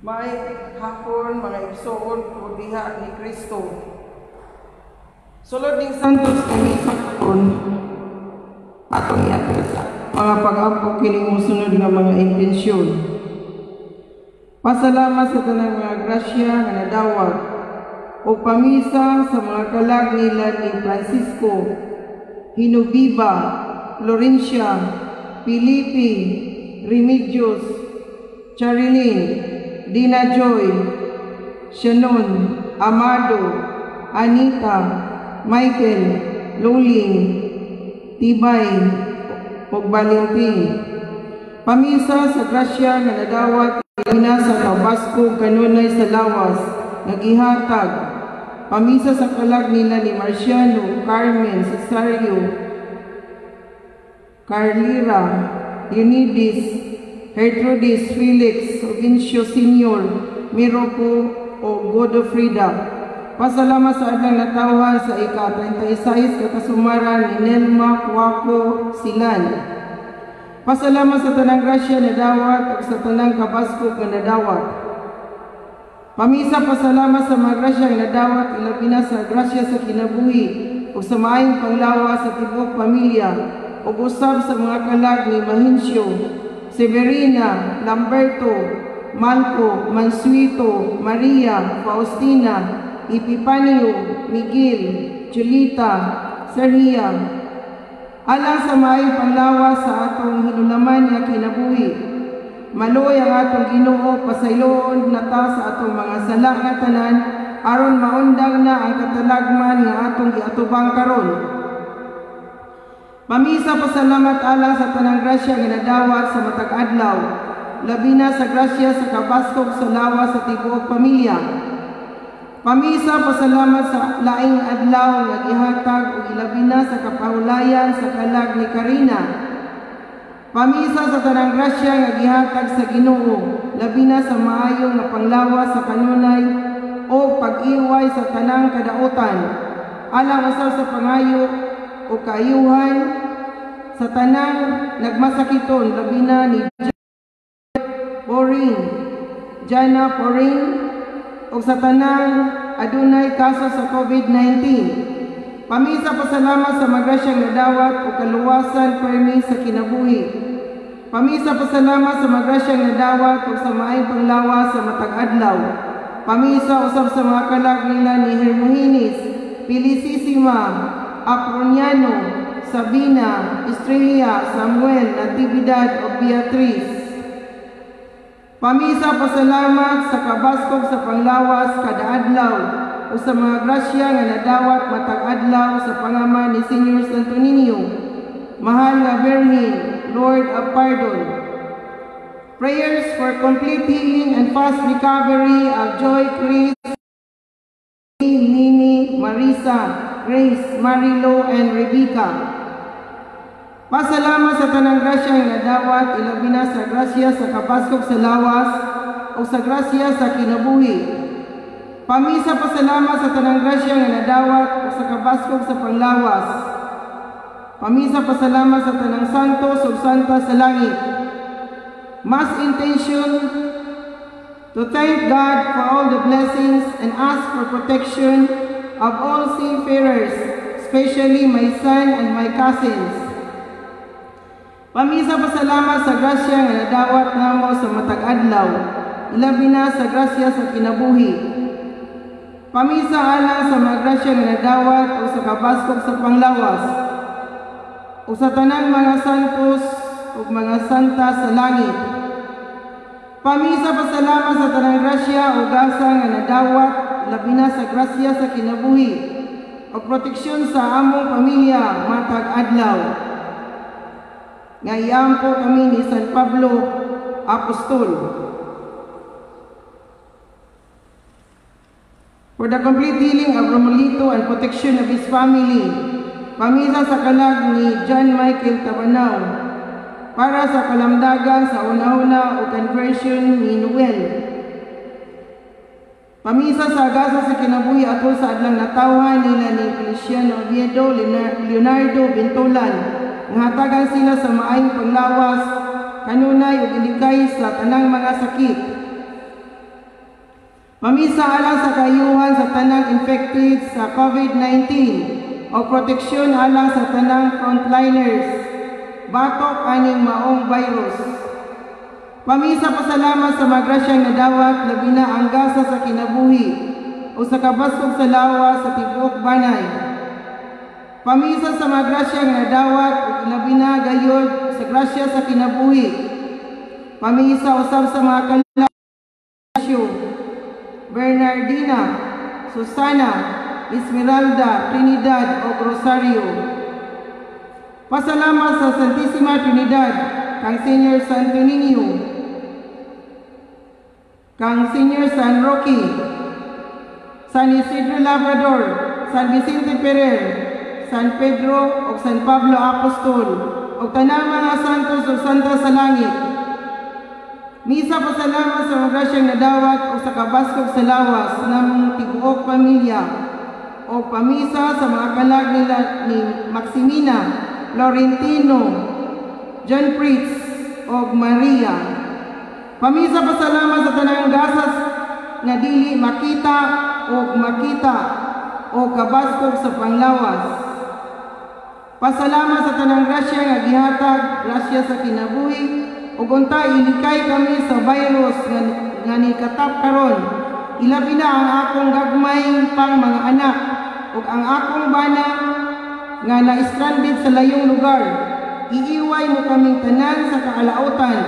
May hapon mga igsoon o diha ni Kristo. Sulod ning santos kami pagkon atong iapesa mga pag-ampo kining mosunod nga mga intensyon. Pasalamat sa tanang mga grasya nga nadawat o pamisa sa mga kalag nila ni Francisco, Hinubiba, Florencia, Filipi, Remedios, Charilyn, Dina Joy, Shannon, Amado, Anita, Michael, Luling, Tibay, ug Valentin. Pamisa sa grasya nga nadawat ina sa kabasko kanunay sa lawas nga gihatag. Pamisa sa kalag nila ni Marciano, Carmen, Cesario, Carlira, Eunides, Gertrudis, Felix, Ovincio Senior, Miropo o Godofrida. Pasalamat sa adlang natawhan sa ika-36 katasumaran ni Nelma Cuaco Silan. Pasalamat sa tanang grasya na dawat o sa tanang kabasko nga nadawat. Pamisa pasalamat sa mga grasya nga nadawat ilabi na sa grasya sa kinabuhi o sa maayong panglawa sa tibok pamilya o usab sa mga kalag ni Mahincio, Severina, Lamberto, Malco, Mansuito, Maria, Faustina, Epipanio, Miguel, Julita, Serhia. Alang sa maayong panglawas sa atong hinulaman nga kinabuhi. Maloy ang atong Ginoo, pasayloon na ta sa atong mga sala nga tanan aron maundang na ang katalagman nga atong giatubang karon. Pamisa pasalamat alang sa tanang grasya nga nadawat sa matag adlaw, labi na sa grasya sa kabaskog sa lawas sa tibuok pamilya. Pamisa pasalamat sa laing adlaw nga gihatag ug ilabi na sa kapahulayan sa kalag ni Karina. Pamisa sa tanang grasya nga gihatag sa Ginoo, labi na sa maayong nga panglawas sa kanunay o pag-iway sa tanang kadautan. Alang usab sa pangayo o kaayuhan sa tanang nagmasakiton, labi na ni Jana Poring o sa tanang adunay kaso sa COVID-19. Pamisa pasalamat sa magrasyang nadawat o kaluwasan permi sa kinabuhi. Pamisa pasalamat sa magrasyang nadawat o sa maayong panglawas sa matag adlaw. Pamisa usab sa mga kalag nila ni Hermogenes, Felicissima, Aproniano, Sabina, Estrella, Samuel, Natividad o Beatriz. Pamisa pasalamat sa kabaskog sa panglawas kada adlaw o sa mga grasya nga nadawat matag adlaw sa pangaman ni Senior Santo Niño, Mahal nga Virgin, Lord of Pardon. Prayers for complete healing and fast recovery of Joy, Chris, Nini, Marisa, Grace, Marilo, and Rebecca. Pasalamat sa tanang grasya nga nadawat ilabi na sa grasya sa kabaskog sa lawas o sa grasya sa kinabuhi. Pamisa pasalamat sa tanang grasya nga nadawat o sa kabaskog sa panglawas. Pamisa pasalamat sa tanang santos o santa sa langit. Mass intention to thank God for all the blessings and ask for protection of all seafarers, especially my son and my cousins. Pamisa pasalamat sa grasya nga nadawat namo sa matag adlaw, ilabi na sa grasya sa kinabuhi. Pamisa alang sa mga grasya nga nadawat o sa kabaskog sa panglawas, o sa tanang mga santos o mga santa sa langit. Pamisa pasalamat sa tanang grasya o gasa nga nadawat, labi na sa grasya sa kinabuhi, o proteksyon sa among pamilya matag adlaw. Ngayam po kami ni San Pablo Apostol. For the complete healing of Romelito and protection of his family, pamisa sa kalag ni John Michael Tabanaw, para sa kalamdagan sa una-una o conversion ni Noel. Pamisa sa agasa sa kinabuhi ato sa adlang natawhan nila ni Feliciano Oviedo, Leonardo Bintolan, ngatagan sila sa maayong panglawas, kanunay o ilikay sa tanang mga sakit. Pamisa alang sa kayuhan sa tanang infected sa COVID-19 o proteksyon alang sa tanang frontliners batok aning maong virus. Pamisa pasalamat sa magrasyang nadawat labi na ang gasa sa kinabuhi o sa kabasog sa lawas sa tibuok banay. Pamisa sa magrasyang nadawat o labi na gayod sa grasya sa kinabuhi. Pamisa usab sa mga kalasyo Bernardina, Susana, Esmeralda, Trinidad o Rosario. Pasalamat sa Santissima Trinidad, kang Senior Santo Niño, kang Senior San Roque, San Isidro Labrador, San Vicente Ferrer, San Pedro o San Pablo Apostol o tanang mga santos o santa sa langit. Misa pasalamat sa magrasyang nadawat o sa kabaskog sa lawas ng tibuok pamilya o pamisa sa mga kalag nila ni Maximina, Laurentino, John Pritz o Maria. Pamisa pasalamat sa tanang gasas na dili makita o kabaskog sa panglawas. Pasalamat sa tanang grasya nga gihatag, grasya sa kinabuhi, ug unta ilikay kami sa virus nga nikatap karon. Ilabi na ang akong gagmay pang mga anak ug ang akong bana nga na-stranded sa layong lugar. Iiway mo kaming tanan sa kaalautan.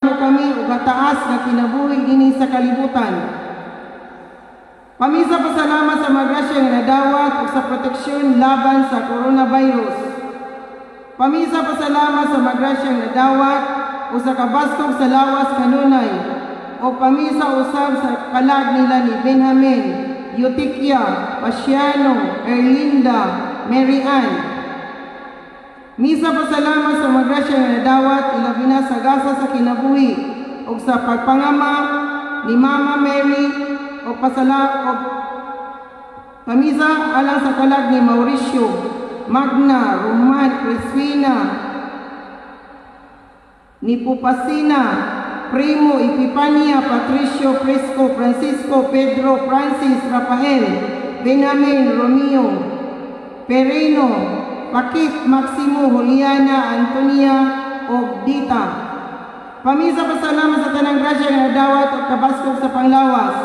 Mo kami ug taas nga kinabuhi dinhi sa kalibutan. Pamisa pasalamat sa magrasya nga nadawat ug sa proteksyon laban sa coronavirus. Pamisa pasalamat sa magrasyang nadawat o sa kabaskog sa lawas kanunay o pamisa usab sa kalag nila ni Benjamin, Eutikia, Pasiano, Erlinda, Mary Ann. Misa pasalamat sa magrasyang nadawat ilabi na sa gasa sa kinabuhi o sa pagpangama ni Mama Mary o pamisa alang sa kalag ni Mauricio, Magna, Roman, Crispina, Nipupasina, Primo, Epipania, Patricio, Fresco, Francisco, Pedro, Francis, Rafael, Benjamin, Romeo, Perino, Pakit, Maximo, Juliana, Antonia, o Dita. Pamisa pasalamat sa tanang grasya nga nadawat o kabaskog sa panglawas.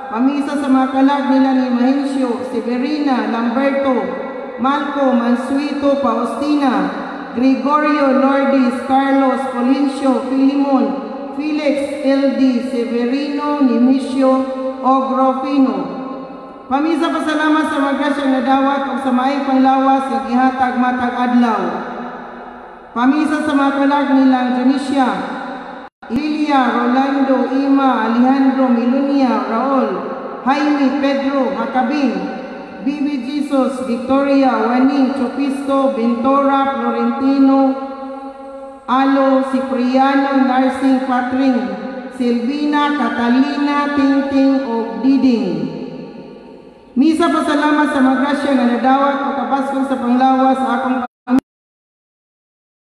Pamisa sa mga kalag nila ni Mahencio, Severina, Lamberto, Marco, Mansuito, Faustina, Gregorio, Lourdes, Carlos, Polincio, Filimon, Felix, LD, Severino, Nimisio, Ogrofino. Pamisa pasalamat sa magrasyang nadawat o sa maayong panglawas nga gihatag matag adlaw. Pamisa sa mga kalag nilang Tunisia, Lilia, Rolando, Ima, Alejandro, Milunia, Raul, Jaime, Pedro, Hakabing, Bibi Jesus, Victoria, Waning, Chopisto, Ventura, Florentino, Alo, Cipriano, Narsing, Patring, Silvina, Catalina, Tingting, o Diding. Misa pasalamat sa magrasya nga nadawat o kabaskog sa panglawas sa akong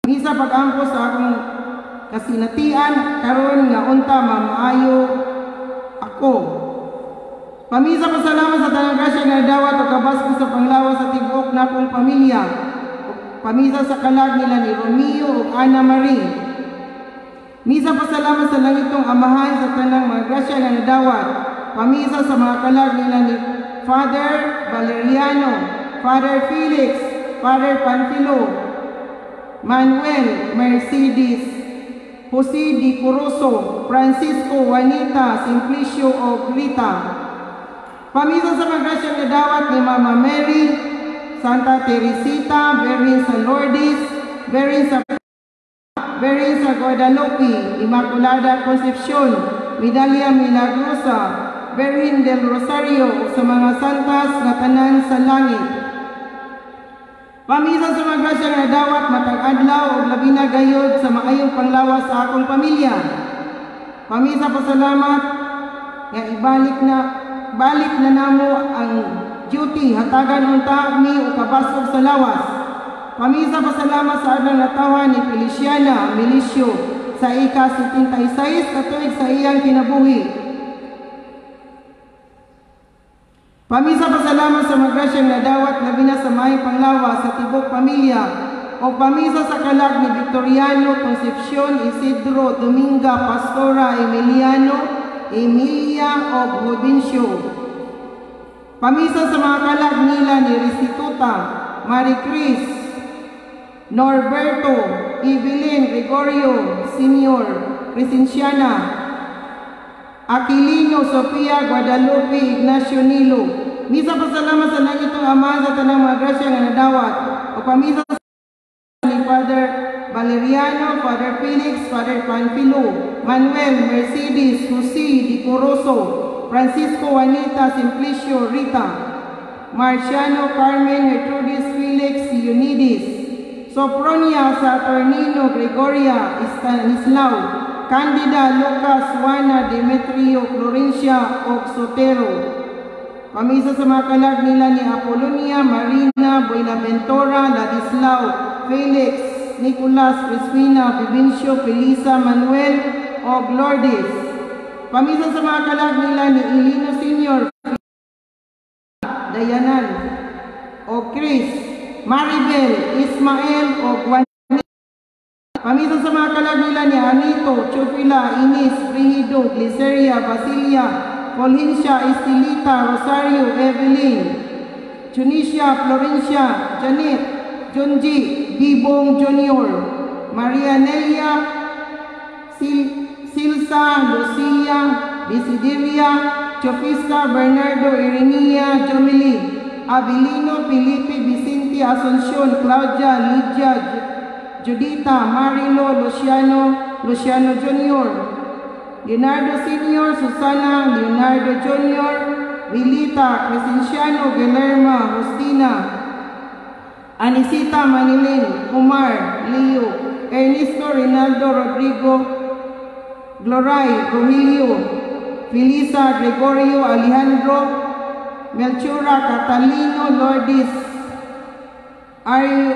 misa pag-ampo sa akong kasinatian karon nga unta mamaayo ako. Pamisa pasalamat sa tanang grasya nga nadawat o kabaskog sa panglawas sa tibuok na akong pamilya. Pamisa sa kalag nila ni Romeo o Ana Marie. Misa pasalamat sa langitong amahan sa tanang mga grasya nga nadawat. Pamisa sa mga kalag nila ni Father Valeriano, Father Felix, Father Panfilo, Manuel, Mercedes, Jose Di Puroso, Francisco, Juanita, Simplicio, o Grita. Pamisa sa magrasyang nadawat ni Mama Mary, Santa Teresita, Berin sa Lourdes, Berin sa Guadalupe, Immaculada Concepcion, Medalla Milagrosa, Berin del Rosario, sa mga santas nga tanan sa langit. Pamisa sa magrasyang nadawat matag adlaw o labi na gayod sa maayong panglawas sa akong pamilya. Pamisa pasalamat nga balik na namo ang duty hatagan unta mi o kabasog sa lawas. Pamisa pasalamat sa adlang natawan ni Feliciana Milicio sa ika-76 katuig sa iyang kinabuhi. Pamisa pasalamat sa mga grasyang nadawat labi na sa may panglawa sa tibok pamilya o pamisa sa kalag ni Victoriano Concepcion Isidro Dominga Pastora Emilia o Provincio. Pamisa sa mga kalag nila ni Restituta Marie Cris Norberto Evelyn Gregorio Senior Crescenciana Aquilino Sofia Guadalupe Ignacio Nilo. Misa pasalamat sa langitong Ama sa tanang mga grasya nga nadawat o pamisa ni Father Valeriano, Father Felix, Father Panfilo, Manuel Mercedes Jose Di Coroso, Francisco Juanita Simplicio Rita, Marciano Carmen Gertrudis Felix Unides, Sopronia Saturnino Gregoria Stanislao, Candida Lucas Juana Demetrio Florencia Oxotero. Pamisa sa mga kalag nila ni Apolonia Marina Buenaventura Ladislao Felix Nicolas Crispina Vivencio Felisa Manuel o Lourdes. Pamisa sa mga kalag nila ni Ilino Senior Dayanan o Chris Maribel Ismael o Juan. Pamisa sa mga kalag nila ni Anito, Chufila, Ines, Frigido, Gliceria, Basilia, Polhincia, Estilita, Rosario, Evelyn, Tunisia, Florencia, Janet, Junji, Bibong Junior, Maria Nelia, Silsa, Lucia, Bisidiria, Chofista, Bernardo, Irenia, Jomili, Abilino, Felipe, Vicente, Asuncion, Claudia, Lydia, Judita, Marilo, Luciano Junior, Leonardo Senior, Susana, Leonardo Junior, Vilita, Crescenciano, Guillerma, Justina, Anisita Manilin, Omar, Leo, Ernesto, Rinaldo, Rodrigo, Gloray, Rogelio, Felisa, Gregorio, Alejandro, Melchora, Catalino, Lourdes, Ario,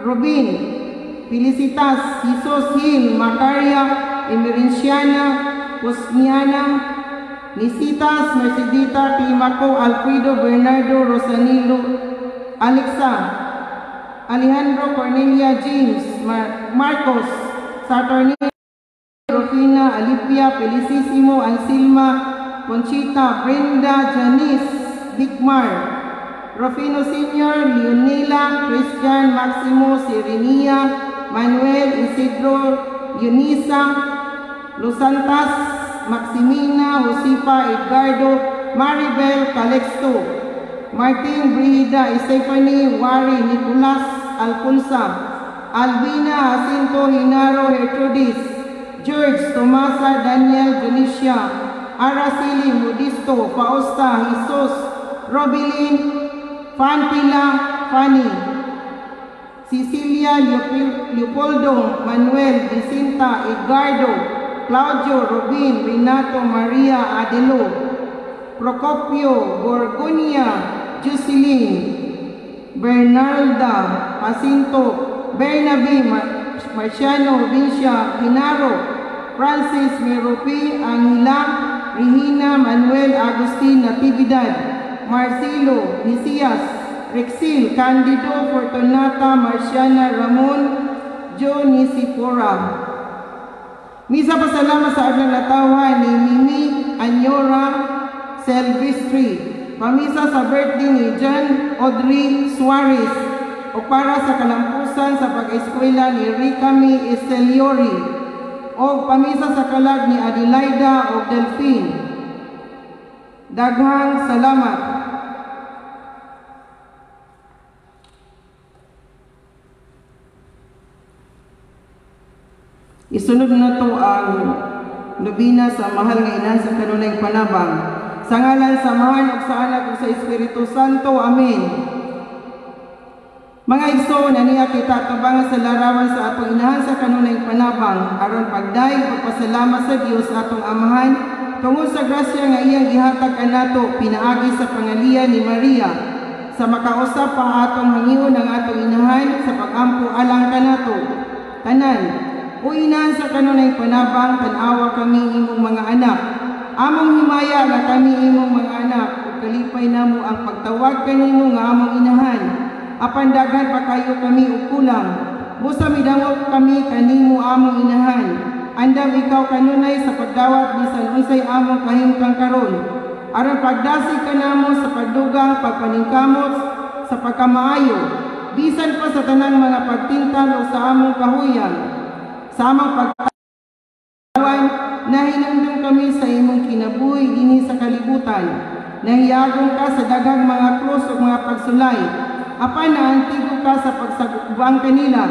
Robin, Felicitas, Jesus Hill, Macaria, Emerenciana, Cosmiana, Nisitas, Mercedita, Climaco, Alfredo, Bernardo, Rosanilo, Alexa, Alejandro, Cornelia, James, Marcos, Saturnino, Rufina, Alipia, Felicissimo, Anselma, Conchita, Brenda, Janice, Bigmar, Rufino Senior, Leonela, Christian, Maximo, Serenia, Manuel, Isidro, Eunisa, Los Santas, Maximina, Josefa, Edgardo, Maribel, Calexto, Martin, Brida, Stephanie, Wari, Nicolas, Alfonsa, Albina, Jacinto, Hinaro, Gertrudis, George, Tomasa, Daniel, Junicia, Araceli, Modisto, Fausta, Jesus, Robilin, Fantila, Fanny, Cecilia, Leopoldo, Manuel, Jacinta, Edgardo, Claudio, Robin, Renato, Maria, Adelo, Procopio, Gorgonia, Jocelyn, Bernalda, Jacinto, Bernabe, Marciano, Vincia, Hinaro, Francis, Meropi, Angela, Regina, Manuel, Agustin, Natividad, Marcelo, Nicias, Rexil, Candido, Fortunata, Marciana, Ramon, Jo, Nisipora. Misa pasalamat sa adlang natawa ni Mimi Anyora Silvestri. Pamisa sa birthday ni John Audrey Suarez o para sa kalampusan sa pag-eskwela ni Ricami Esteliori o pamisa sa kalag ni Adelaida o Delphine. Daghang salamat. Isunod na to ang nobina sa mahal nga ina sa kanunay panabang. Sa ngalan samahan ug sa anak ug sa Espiritu Santo. Amen. Mga igsoon, aniya kita tubangan sa larawan sa atong inahan sa kanunay panabang aron pagdayeg pagpasalamat sa Dios atong Amahan tungod sa grasya nga iyang gihatag kanato pinaagi sa pangalian ni Maria sa makausap pa atong hangion ang atong inahan sa pagampo alang kanato. Tanan, o inahan sa kanunay panabang, tanawa kami imong mga anak. Among himaya na kami imong mga anak, pagkalipay namo ang pagtawag kanimo nga among inahan. Apan daghan pa kayo kami ukulang. Busa midangop kami kanimo among inahan. Andam ikaw kanunay sa pagdawat bisan unsay among kahimtang karon. Aron pagdasi ka namo sa pagdugang pagpaningkamot sa pagkamaayo. Bisan pa sa tanang mga pagtingkal o sa among kahuyang. Sa among pagtawan, nahinumdum kami sa imong kinabuhi dinhi sa kalibutan. Nahiyagong ka sa daghang mga krus o mga pagsulay. Apan naantigo ka sa pagsagubang kanila.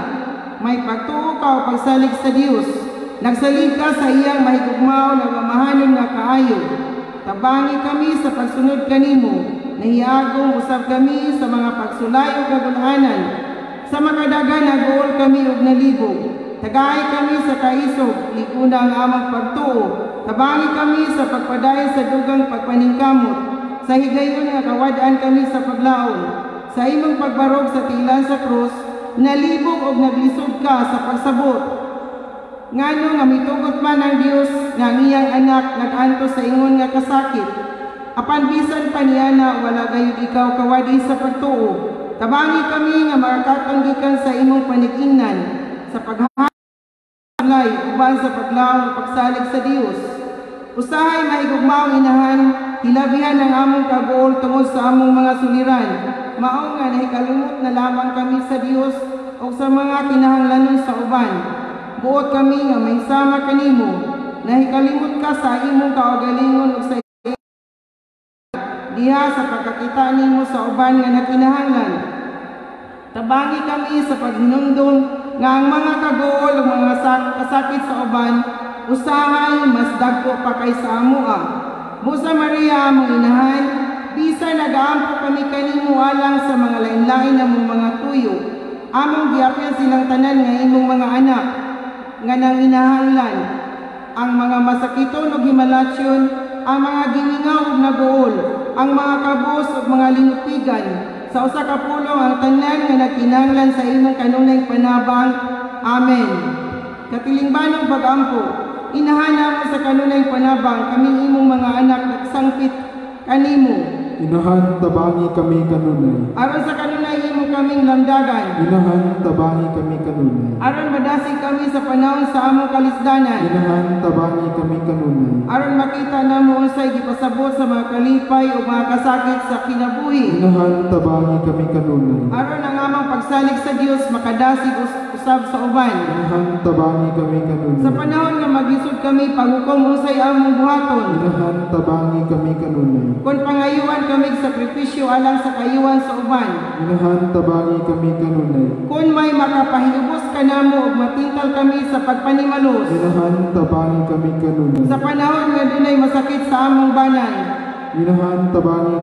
May pagtuo ka o pagsalig sa Dios. Nagsalig ka sa iyang mahigugmao na mamahanon nga kaayo. Tabangi kami sa pagsunod kanimo. Nahiyagong usab kami sa mga pagsulay o kagulahanan. Sa makadagan naguol kami og nalibog. Tagay kami sa kaisog, likuna ang amang pagtuo. Tabangi kami sa pagpadayon sa dugang pagpaningkamot. Sa higayon nga kawadaan kami sa paglaom. Sa imong pagbarog sa tilan sa krus, nalibog og naglisod ka sa pagsabot. Ngano nga mitugot man ang Dios nga ang iyang anak nag-antos sa ingon nga kasakit. Apan bisan pa niya na wala gayud ikaw kawadi sa pagtuo. Tabangi kami nga makakanggikan sa imong panig-ingnan sa paghalay uban sa paglaom ug pagsalig sa Dios. Usahay mahigugmaong inahan, hilabihan ang among kagool tungod sa among mga suliran. Mao nga nahikalumot na lamang kami sa Dios o sa mga kinahanglanon sa uban. Buot kami nga mahisama kanimo. Nahikalimot ka sa imong kaugalingon ug sa diha sa pagkakita nimo sa uban nga nakinahanglan. Tabangi kami sa paghinumdum nga ang mga kagool ug mga kasakit sa uban usahay mas dagko pa kaysa amoa. Busa Maria among inahan, bisan nagaampo kami kanimo alang sa mga lain-lain namong mga tuyo. Among giapyan silang tanan nga imong mga anak nga nang inahanglan. Ang mga masakiton ug himalatsyon, ang mga gimingaw ug nagool, ang mga kabus ug mga lingupigan, sa usa ka pulong ang tanan nga nagkinahanglan sa imong kanunay panabang. Amen. Katilingbanong pag-ampo, inahan mo sa kanunay panabang kaming imong mga anak nagsangpit kanimo. Inahan tabangi kami kanunay. Aron sa kanunay imo kaming lamdagan. Inahan tabangi kami kanunay. Aron madasig kami sa panahon sa among kalisdanan. Inahan tabangi kami kanunay. Aron makita namo unsay gipasabot sa mga kalipay o mga kasakit sa kinabuhi. Inahan tabangi kami kanunay. Aron ang among pagsalig sa Dios makadasig usab sa uban. Inahan tabangi kami kanunay. Sa panahon nga maglisod kami paghukom unsay among buhaton. Inahan tabangi kami kanunay. Kung pangayuan kami sakripisyo alang sa kayuan sa uban. Inahan tabangi kami kanunay. Kung may makapahilubos ka namo ug matingkal kami sa pagpanimalos. Inahan tabangi kami kanunay. Sa panahon nga dunay masakit sa among banay. Inahan tabangi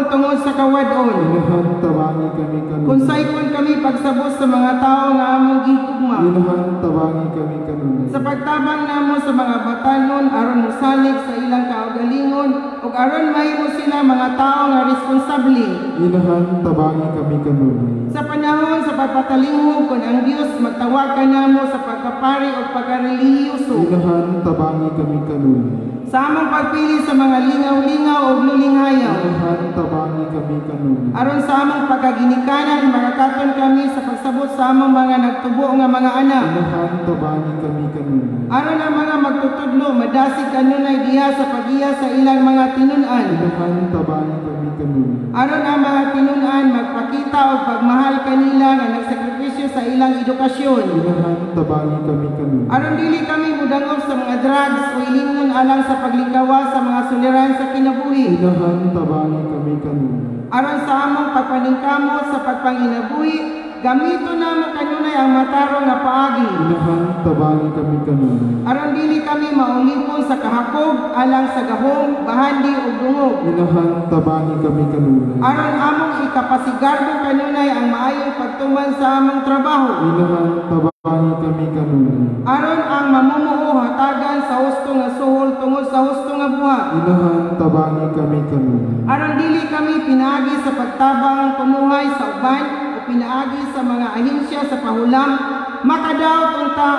tungod sa kawadon. Inahan tabangi kami kanunay. Kung saykon kami pagsabot sa mga tao nga among gitugma. Inahan tabangi kami kanunay. Sa pagtabang namo sa mga batanon aron mosalig sa ilang kaugalingon ug aron mahimo sila mga tao nga responsable. Inahan tabangi kami kanunay. Sa panahon sa pagpatalingog kun ang Dios magtawag ka namo sa pagkapari o pagkarelihiyoso. Inahan tabangi kami kanunay. Sa among pagpili sa mga lingaw-lingaw o lulinghayaw. Inahan tabangi kami kanunay. Aron sa among pagkaginikanan, makakaton kami sa pagsabot sa among mga nagtubo nga mga anak. Inahan tabangi kami kanunay. Aron ang mga magtutudlo, madasig kanunay diha sa pagiya sa ilang mga tinun-an. Inahan tabangi kami kanunay. Aron ang mga tinun-an magpakita o pagmahal kanila nga nagsakripisyo sa ilang edukasyon. Inahan tabangi kami kanunay. Aron dili kami mudangop sa mga drugs o ilingon alang sa paglikawa sa mga suliran sa kinabuhi. Inahan tabangi kami kanunay. Aron sa among pagpaningkamot sa pagpanginabuhi, gamito namo kanunay ang matarong nga paagi. Inahan tabangi kami kanunay. Aron dili kami maulipon sa kahakog alang sa gahom, bahandi ug dungog. Inahan tabangi kami kanunay. Aron among ikapasigardo kanunay ang maayong pagtuman sa among trabaho. Inahan tabangi kami kanunay. Aron ang mamumuo hatagan sa husto nga suhol tungod sa husto nga buhat. Inahan tabangi kami kanunay. Aron dili kami pinaagi sa pagtabang punuhay sa uban o pinaagi sa mga ahensya sa pahulam, makadaot unta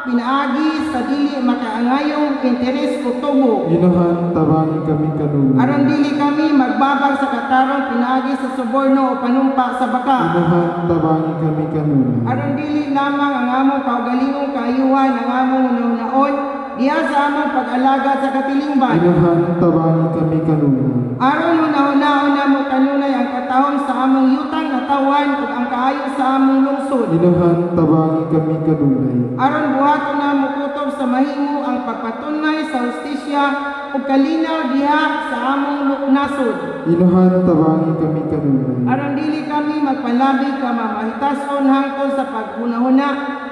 pinaagi sa dili makaangayong interes o tubo. Inahan tabangi kami kanunay. Aron dili kami magbabag sa katarong pinaagi sa suborno o panumpa sa baka. Inahan tabangi kami kanunay. Aron dili lamang ang among kaugalingong kaayuhan ang among hunahon diha sa among pag-alaga sa katilingban. Inahan tabangi kami kanunay. Aron hunahon namo kanunay ang katahon sa among yutang na tawan ug ang kaayo sa among lungsod. Inahan tabangi kami kanunay. Aron buhaton namo kutob sa mahimo ang pagpatunay sa hustisya ug kalinaw diha sa among nasod. Inahan tabangi kami kanunay. Aron dili kami magpalabi ka mamahitason hangtod sa paghunahuna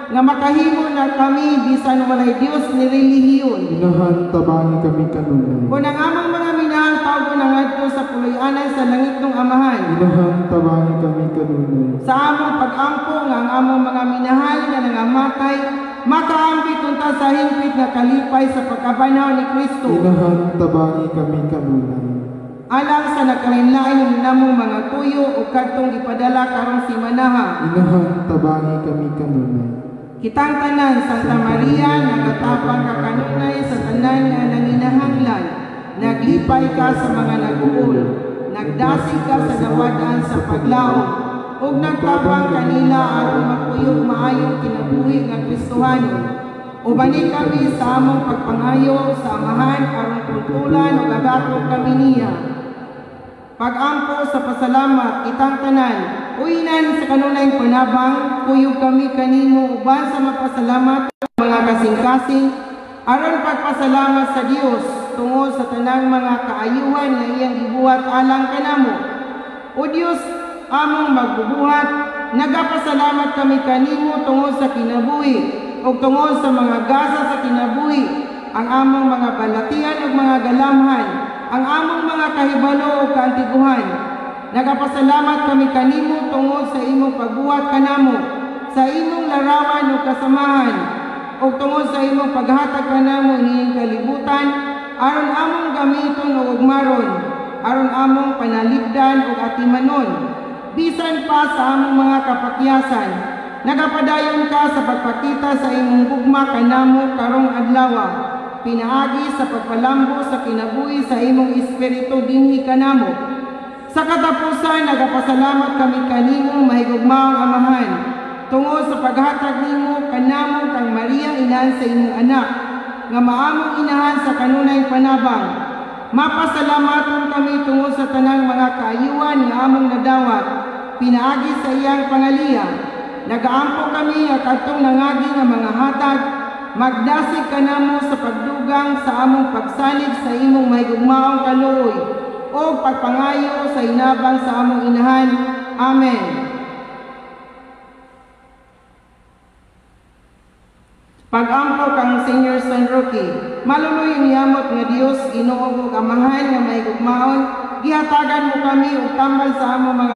nga makahimo na kami bisan walay Dios ni relihiyon. Inahan tabangi kami kanunay. Kung ang among mga minahang tawgo na ngadto sa puloy-anan sa langit ng Amahan, Inahan tabangi kami kanunay. sa among pag-ampo nga ang among mga minahal nga nangamatay, makaambit unta sa hingpit nga kalipay sa pagkabanaw ni Kristo. Inahan tabangi kami kanunay. Alang sa nakalinlain namong mga tuyo o kadtong ipadala karong simanaha. Inahan tabangi kami kanunay. Kitang tanan, Santa Maria, nagatapang ka kanunay sa tanan nga nanginahanglan. Naglipay ka sa mga nag-uol. Nagdasig ka sa nawadaan sa paglaom. Ug nagtabang kanila aron makuyog maayong kinabuhi nga Kristohano. Ubani kami sa among pagpangayo sa Amahan aron tuntulan ug agaton kami niya. Pag-ampo sa pasalamat, kitang tanan, uinan sa kanunay panabang, kuyog kami kanimo uban sa mapasalamat mga kasing-kasing, aron pagpasalamat sa Dios tungod sa tanang mga kaayuhan na iyang gibuhat alang kanamo. O Dios, among magbubuhat, nagapasalamat kami kanimo tungod sa kinabuhi o tungod sa mga gasa sa kinabuhi, ang among mga balatian ug mga galamhan, ang among mga kahibalo o kaantiguhan. Nagapasalamat kami kanimo tungod sa imong pagbuhat kanamo, sa imong larawan o kasamahan, o tungod sa imong paghatag kanamo ining kalibutan, aron among gamiton o ugmaron, aron among panalipdan o atimanon. Bisan pa sa among mga kapakyasan, nagapadayon ka sa pagpakita sa imong gugma kanamo karong adlaw. Pinaagi sa pagpalambo sa kinabuhi sa imong espiritu dinhi kanamo. Sa katapusan, nagapasalamat kami kanimo mahigugmaong Amahan, tungod sa paghatag nimo kanamo kang Maria inan sa imong anak, nga maamong inahan sa kanunay panabang. Mapasalamaton kami tungod sa tanang mga kaayuhan nga among nadawat, pinaagi sa iyang pangaliya. Nagaampo kami at atong nangagi nga mga hatag, magdasig kanamo sa pagdugang sa among pagsalig sa imong mahigugmaong kaluoy o pagpangayo sa inabang sa among inahan. Amen. Pag-ampo kang Senior San Roque, maluloy ang yamot nga Dios, Ginoo ug Amahan nga mahigugmaon, gihatagan mo kami ug tambal sa among mga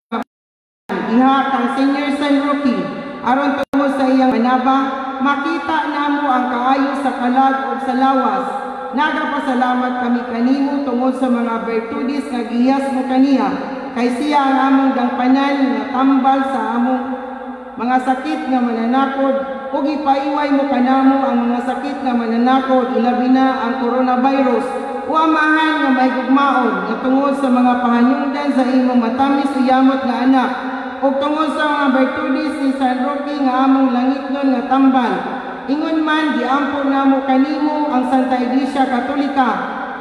iha kang Senior San Roque, aron tungod sa iyang panabang, makita namo ang kaayo sa kalag ug sa lawas. Nagapasalamat kami kanimo tungod sa mga bertudis nga gihas mo kaniya, kay siya ang among dangpanan nga tambal sa among mga sakit nga mananakod, ug ipaiway mo kanamo ang mga sakit nga mananakod, ilabi na ang coronavirus. O Amahan nga mahigugmaon nga tungod sa mga pahanungdan sa imong matamis uyamot nga anak, ug tungod sa mga bertudis ni San Roque nga among langitnon nga tambal. Ingon man giampo namo kanimo ang Santa Iglesia Katolika,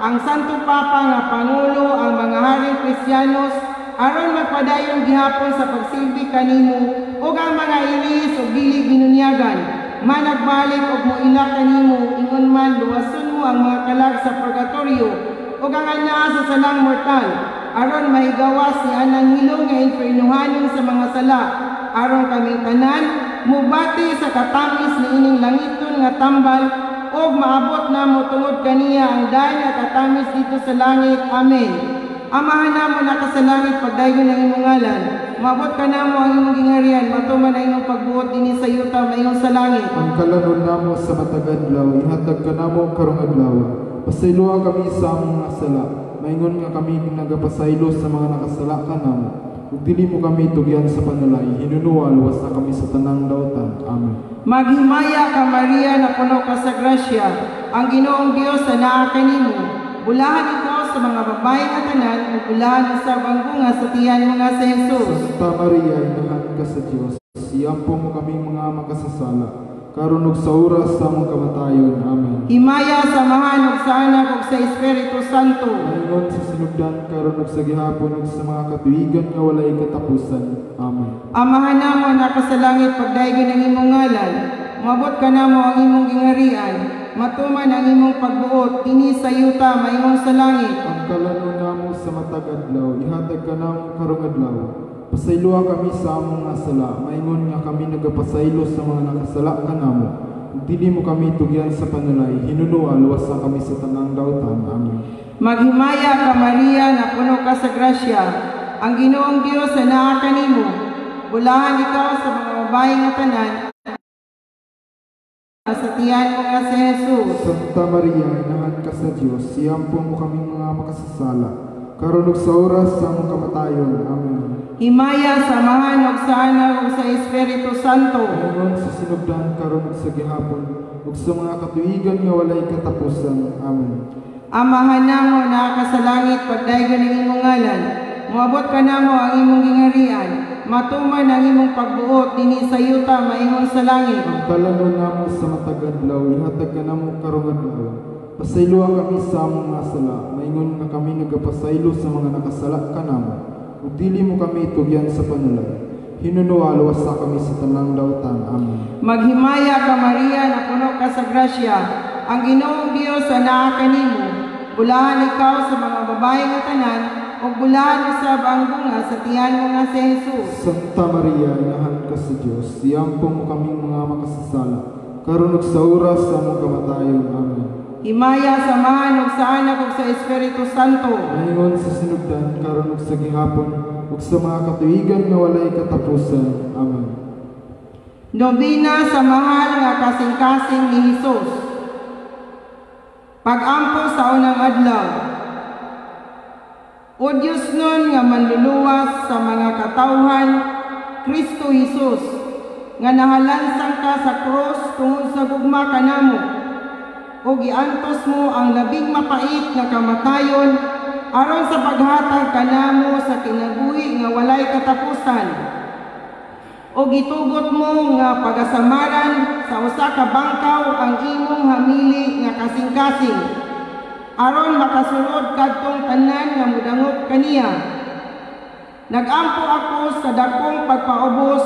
ang Santo Papa nga Pangulo, ang mga haring Kristiyanos, aron magpadayon gihapon sa pagsilbi kanimo, ug ang mga iris ug dili binunyagan, managbalik ug moila kanimo. Ingon man luwason mo ang mga kalag sa purgatorio, ug ang anaa sa salang mortal, aron mahigawas ni anang hilong nga infernuhanon sa mga sala, aron kaming tanan mubati sa katamis ni ining langiton nga tambal, ug maabot namo tungod kaniya ang dayon nga katamis dito sa langit. Amen. Amahan namo nakasalangit, pagdayon ng imong ngalan, maabot ka namo ang imong gingharian, matuman ang imong pagbuot dinhi sa yuta mayon sa langit. Ang kalanon namo sa matag adlaw, ihatag ka namo karong adlaw. Pasayloa kami sa among mga sala, maingon nga kami nagapasaylo sa mga nakasala kanamo. ug dili mo kami tugyan sa panulay, hinunuwa luwas na kami sa tanang dautan. Amen. Maghimaya ka Maria na puno ka sa grasya, ang Ginoong Dios na naa kanimo. Bulahan ikaw sa mga babae nga tanan, ug bulahan usab ang bunga sa tiyan mo nga si Jesus. Santa Maria, inahan ka sa Dios, siyampo mo kami mga makasasala, karon ug sa oras sa among kamatayon. Amen. Himaya samahan ug sa Anak ug sa Espiritu Santo. Ngayon sa sinugdan, karon ug sa gihapon ug sa mga katuigan nga walay katapusan. Amen. Amahan namo na ka sa langit, pagdayon ang imong ngalan. Mabot ka namo ang imong gingarian. Matuman ang imong pagbuot, dinhi sa yuta maingon sa langit. Ang kalanon namo sa matag adlaw, ihatag ka namo karong adlaw. Pasayloa kami sa among nga sala, maingon nga kami nagapasaylo sa mga nakasala kanamo. Ug dili mo kami tugyan sa panulay, hinunuwa luwas na kami sa tanang dautan. Amen. Maghimaya ka Maria na puno ka sa grasya, ang Ginoong Dios na naa kanimo. Bulahan ikaw sa mga babae nga tanan, sa tiyan mo nga si Jesus. Santa Maria, inahan ka sa Dios, siyampo mo kami mga makasasala, karon ug sa oras sa among kamatayon. Amen. Himaya samahan ug sa Anak ug sa Espiritu Santo. Ngayon sa sinugdan, karon ug sa gihapon ug sa mga katuigan nga walay katapusan. Amen. Amahan namo na ka sa langit, pagdayon ang imong ngalan. Moabot ka namo ang imong gingarian. Matuman ang imong pagbuot, dinhi sa yuta maingon sa langit. Ang kalanon namo sa matag adlaw, ihatag ka namo karong adlaw. Pasayloa kami sa among nga sala, maingon nga kami nagapasaylo sa mga nakasala kanamo. Ug dili mo kami tugyan sa panulay, hinunuwa luwas na kami sa tanang dautan. Amen. Maghimaya ka Maria na puno ka sa grasya, ang Ginoong Dios na naa kanimo. Bulahan ikaw sa mga babae nga tanan, ug bulahan usab ang bunga sa tiyan mo nga si Jesus. Santa Maria, inahan ka sa Dios, siyampo mo kaming mga makasasala, karon ug sa oras sa among kamatayon. Amen. Himaya samahan ug sa Anak ug sa Espiritu Santo. Ngayon sa sinugdan, karon ug sa gihapon ug sa mga katuigan nga walay katapusan. Amen. Nobina sa mahal nga kasing-kasing ni Jesus. Pag-ampo sa unang adlaw. O Diyos nun nga manluluwas sa mga katawhan, Kristo Jesus, nga nahalansang ka sa cross tungod sa gugma kanamo, o giantos mo ang labing mapait nga kamatayon aron sa paghatag kanamo sa kinabuhi nga walay katapusan, o gitugot mo nga pagasamaran sa usa ka bangkaw ang imong hamili nga kasing-kasing aron makasulod kadtong tanan nga mudangop kaniya. Nagampo ako sa dakong pagpaubos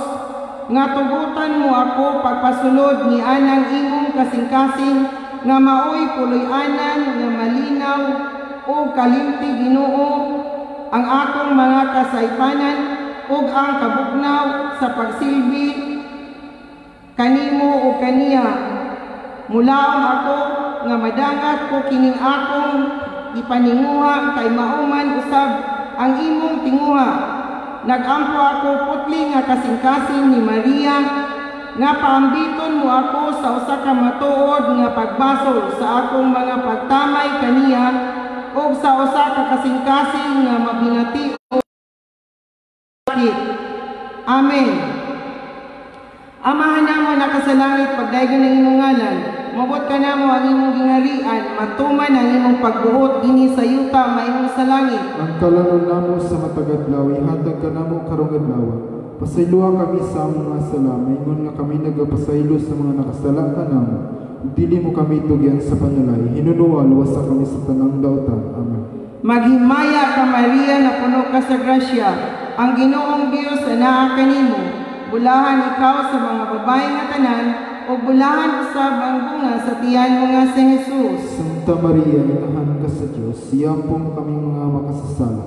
nga tugutan mo ako pagpasulod ni anang imong kasing-kasing nga maoy puloy-anan nga malinaw o kalimti Ginoo ang akong mga kasaypanan ug ang kabugnaw sa pagsilbi kanimo o kaniya. Mulaong ako nga madangat ko kining akong ipaninguha kay mauman usab ang imong tinguha. Nagampo ako putli nga kasing-kasing ni Maria nga paambiton mo ako sa usa ka matuod nga pagbasol sa akong mga pagtamay kaniya o sa usa ka kasing-kasing nga mabinati o sakit. Amen. Amahan namo na ka sa langit, pagdayon ng imong ngalan. Mabot ka namo ang imong gingarian, matuman ang imong pagbuot dinhi sa yuta maingon sa langit. Ang kalanon namo sa matag adlaw, ihatag ka namo karong adlaw. Pasayloa kami sa among nga sala, maingon nga kami nagapasaylo sa mga nakasala kanamo. Dili mo kami tugyan sa panulay, hinunuwa luwas sa kami sa tanang dautan. Amen. Maghimaya ka Maria na puno ka sa grasya, ang Ginoong Dios na naa kanimo. Bulahan ikaw sa mga babae nga tanan, o bulahan usab ang bunga sa tiyan mo nga si Jesus. Santa Maria, inahan ka sa Dios, siyampo mo kaming mga makasasala,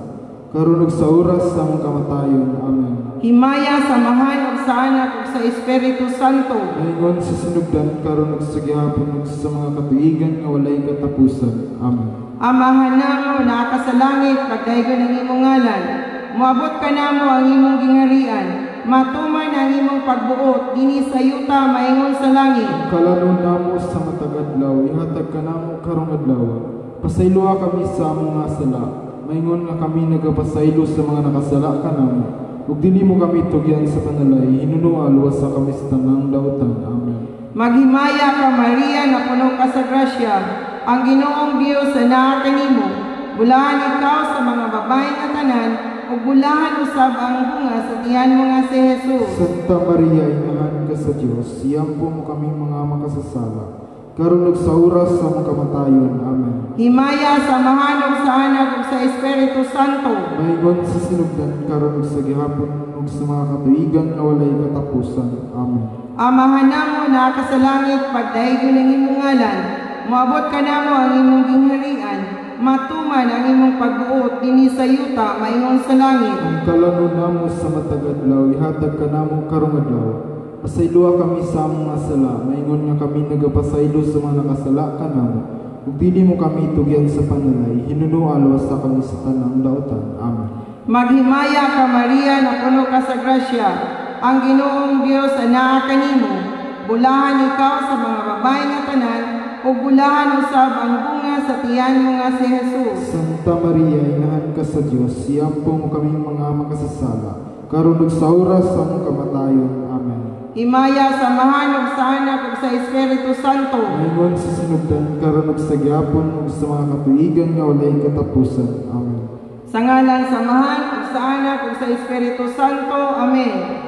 karon ug sa oras sa among kamatayon. Amen. Himaya samahan ug sa Anak ug sa Espiritu Santo. Ngayon sa sinugdan, karon ug sa gihapon ug sa mga katuigan nga walay katapusan. Amen. Amahan namo na ka sa langit, pagdayon ang imong ngalan. Moabot ka namo ang imong gingarian. Matuman ang imong pagbuot dinhi sa yuta maingon sa langit. Kalanon namo sa matag adlaw, ihatag ka namo karong adlaw. Pasayloa kami sa among nga sala, maingon nga kami nagapasaylo sa mga nakasala kanamo. ug dili mo kami tugyan sa panalay, hinunua luwas sa kami sa tanang dautan. Amen. Maghimaya ka Maria na puno ka sa grasya, ang Ginoong Dios sa naa kanimo. Bulahan ikaw sa mga babae nga tanan, ug bulahan usab ang bunga sa tiyan mo nga si Jesus. Santa Maria, inahan ka sa Dios, siyampo mo kaming mga makasasala, karon ug sa oras sa among kamatayon. Amen. Himaya samahan og sa Anak ug sa Espiritu Santo. Maingon sa sinugdan karon ug sa gihapon ug sa mga katuigan nga walay katapusan. Amen. Amahan namo na ka sa langit, pagdahigon ang imong ngalan. Moabot ka namo ang imong gingharian. Matuman ang imong pagbuot dinhi sa yuta maingon sa langit. Ang kalanon namo sa matag adlaw, ihatag ka namo karong adlaw. Pasayloa kami sa among mga sala, maingon nga kami nagapasaylo sa mga nakasala kanamo. Ug dili mo kami tugyan sa panalay, hinunua luwas sa kami sa tanang dautan. Amen. Maghimaya ka Maria na puno ka sa grasya, ang Ginoong Dios sa naa kanimo. Bulahan ikaw sa mga babae nga tanan, ug bulahan usab ang bunga sa tiyan mo nga si Jesus. Santa Maria, inahan ka sa Dios, siyampo mo kaming mga makasasala, karon ug sa oras sa among kamatayon. Amen. Himaya samahan og sa Anak ug sa Espiritu Santo. Maingon sa sinugdan karon ug sa gihapon ug sa mga katuigan nga walay katapusan. Amen. Sa ngalan samahan ug sa Anak ug sa Espiritu Santo. Amen.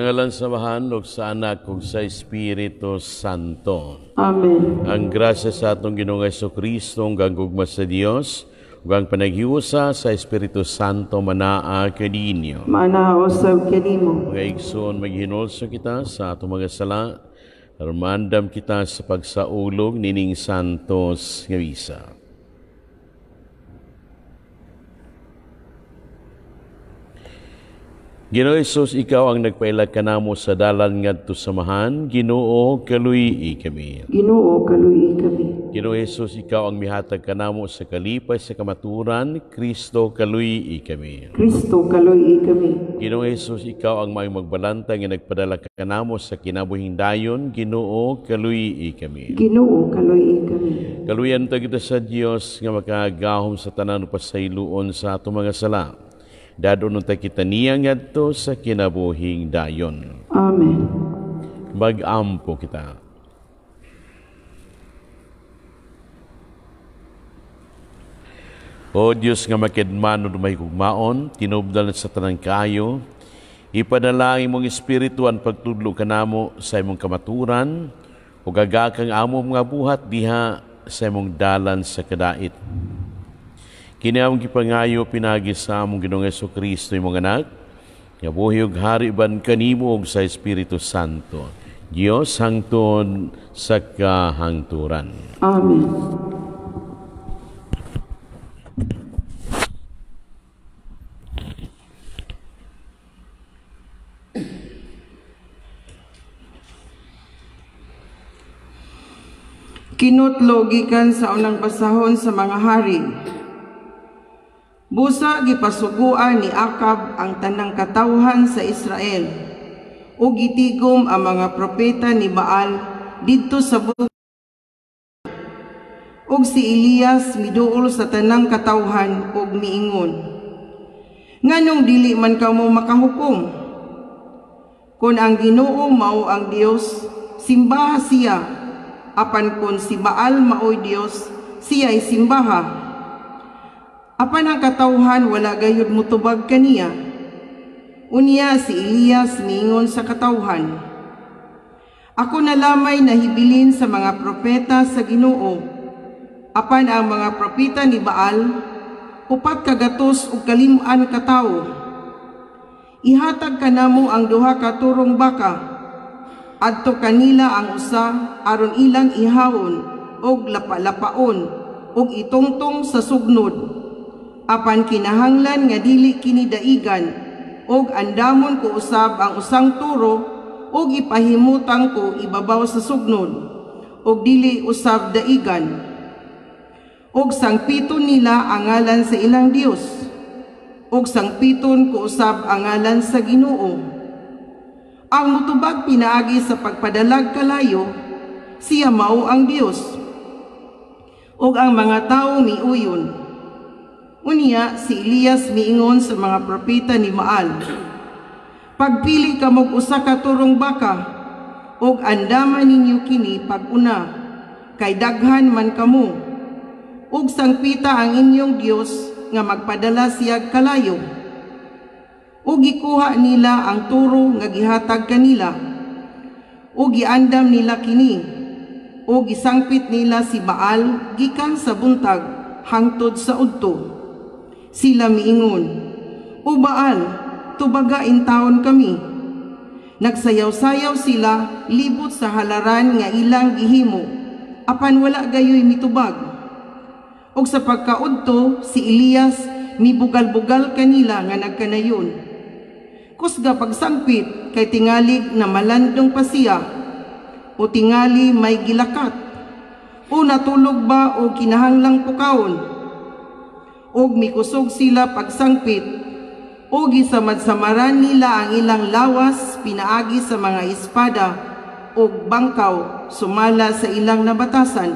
ngalan sa Amahan ug sa Anak ug sa Espiritu Santo. Amen. Ang grasya sa atong Ginoong Jesucristo, ang gagugma sa Dios, ug ang panaghiusa sa Espiritu Santo manaa kaninyo. Manaosab kanimo. Mga igsoon, maghinulso kita sa atong mga sala, armandam kita sa pagsaulog nining santos nga misa. Ginoo Jesus, ikaw ang nagpailag kanamo sa dalan ngadto sa samahan. Ginoo, kaluy kami. Ginoo, kaluy kami. Ginoo Jesus, ikaw ang mihatag kanamo sa kalipay sa kamaturan. Kristo, kaluy kami. Kristo, kaluy kami. Ginoo Jesus, ikaw ang may magbalanta nga nagpadala kanamo sa kinabuhing dayon. Ginoo, kaluy kami. Ginoo, kaluy kami. Kaluyan ta kita sa Dios nga makagahom sa tanan pasayloon sa atong mga sala. Dadon ta kita niya ngadto sa kinabuhing dayon. Amen. Mag-ampo kita. O Diyos nga makidmano dumay kugmaon, tinubdal sa tanang kayo, ipadalangin mong Espiritu ang pagtudlo kanamo sa imong kamaturan, o gagakang amo mga buhat diha sa imong dalan sa kadait. Kini among gipangayo pinagi sa among Ginoong Jesucristo imong anak, nga buhi ug hari ban kanimo ug sa Espiritu Santo. Dios hangtod sa kahangturan. Amen. Kinutlo gikan sa unang pasahon sa mga hari. Busa gipasuguan ni Akab ang tanang katawhan sa Israel, ug gitigom ang mga propeta ni Baal didto sa bukid. Ug si Elias miduol sa tanang katawhan ug miingon, nganong dili man kamo makahukom? Kung ang Ginoo mao ang Dios, simbaha siya, apan kun si Baal maoy Dios, siya'y simbaha. Apan ang katawhan wala gayud mutubag kaniya. Unya si Elias miingon sa katawhan, ako na lamay nahibilin sa mga propeta sa Ginoo, apan ang mga propeta ni Baal, upat kagatos ug kalim-an ka tawo. Ihatag kanamo ang duha ka turong baka, adto kanila ang usa aron ilang ihawon og lapa-lapaon og itungtong sa sugnod. Apan kinahanglan nga dili kini daigan og andamon ko usab ang usang turo og ipahimutang ko ibabaw sa sugnod og dili usab daigan. Og sangpiton nila ang ngalan sa ilang Dios og sangpiton ko usab ang ngalan sa Ginoo. Ang mutubag pinaagi sa pagpadalag kalayo, siya mao ang Dios. Og ang mga tawo miuyon. Unya si Elias miingon sa mga propeta ni Baal, pagpili kamog usa ka turong baka, og andaman ninyo kini pag-una, kay daghan man kamo, ug sangpita ang inyong Dios nga magpadala siya kalayo. Ug gikuha nila ang turo nga gihatag kanila, ug giandam nila kini, ug gisangpit nila si Baal gikan sa buntag hangtod sa udto. Sila miingon, o Baal, tubagain taon kami. Nagsayaw-sayaw sila libot sa halaran nga ilang gihimo, apan wala gayoy mitubag. Og sa pagkaudto, si Elias mibugal-bugal kanila nga nagkanayon. Kusga pagsangpit kay tingalig na malandong pa siya, o tingali may gilakat, o natulog ba o kinahanglang pukaon. Og mikusog sila pagsangpit, o gisamad-samaran nila ang ilang lawas pinaagi sa mga espada og bangkaw sumala sa ilang nabatasan.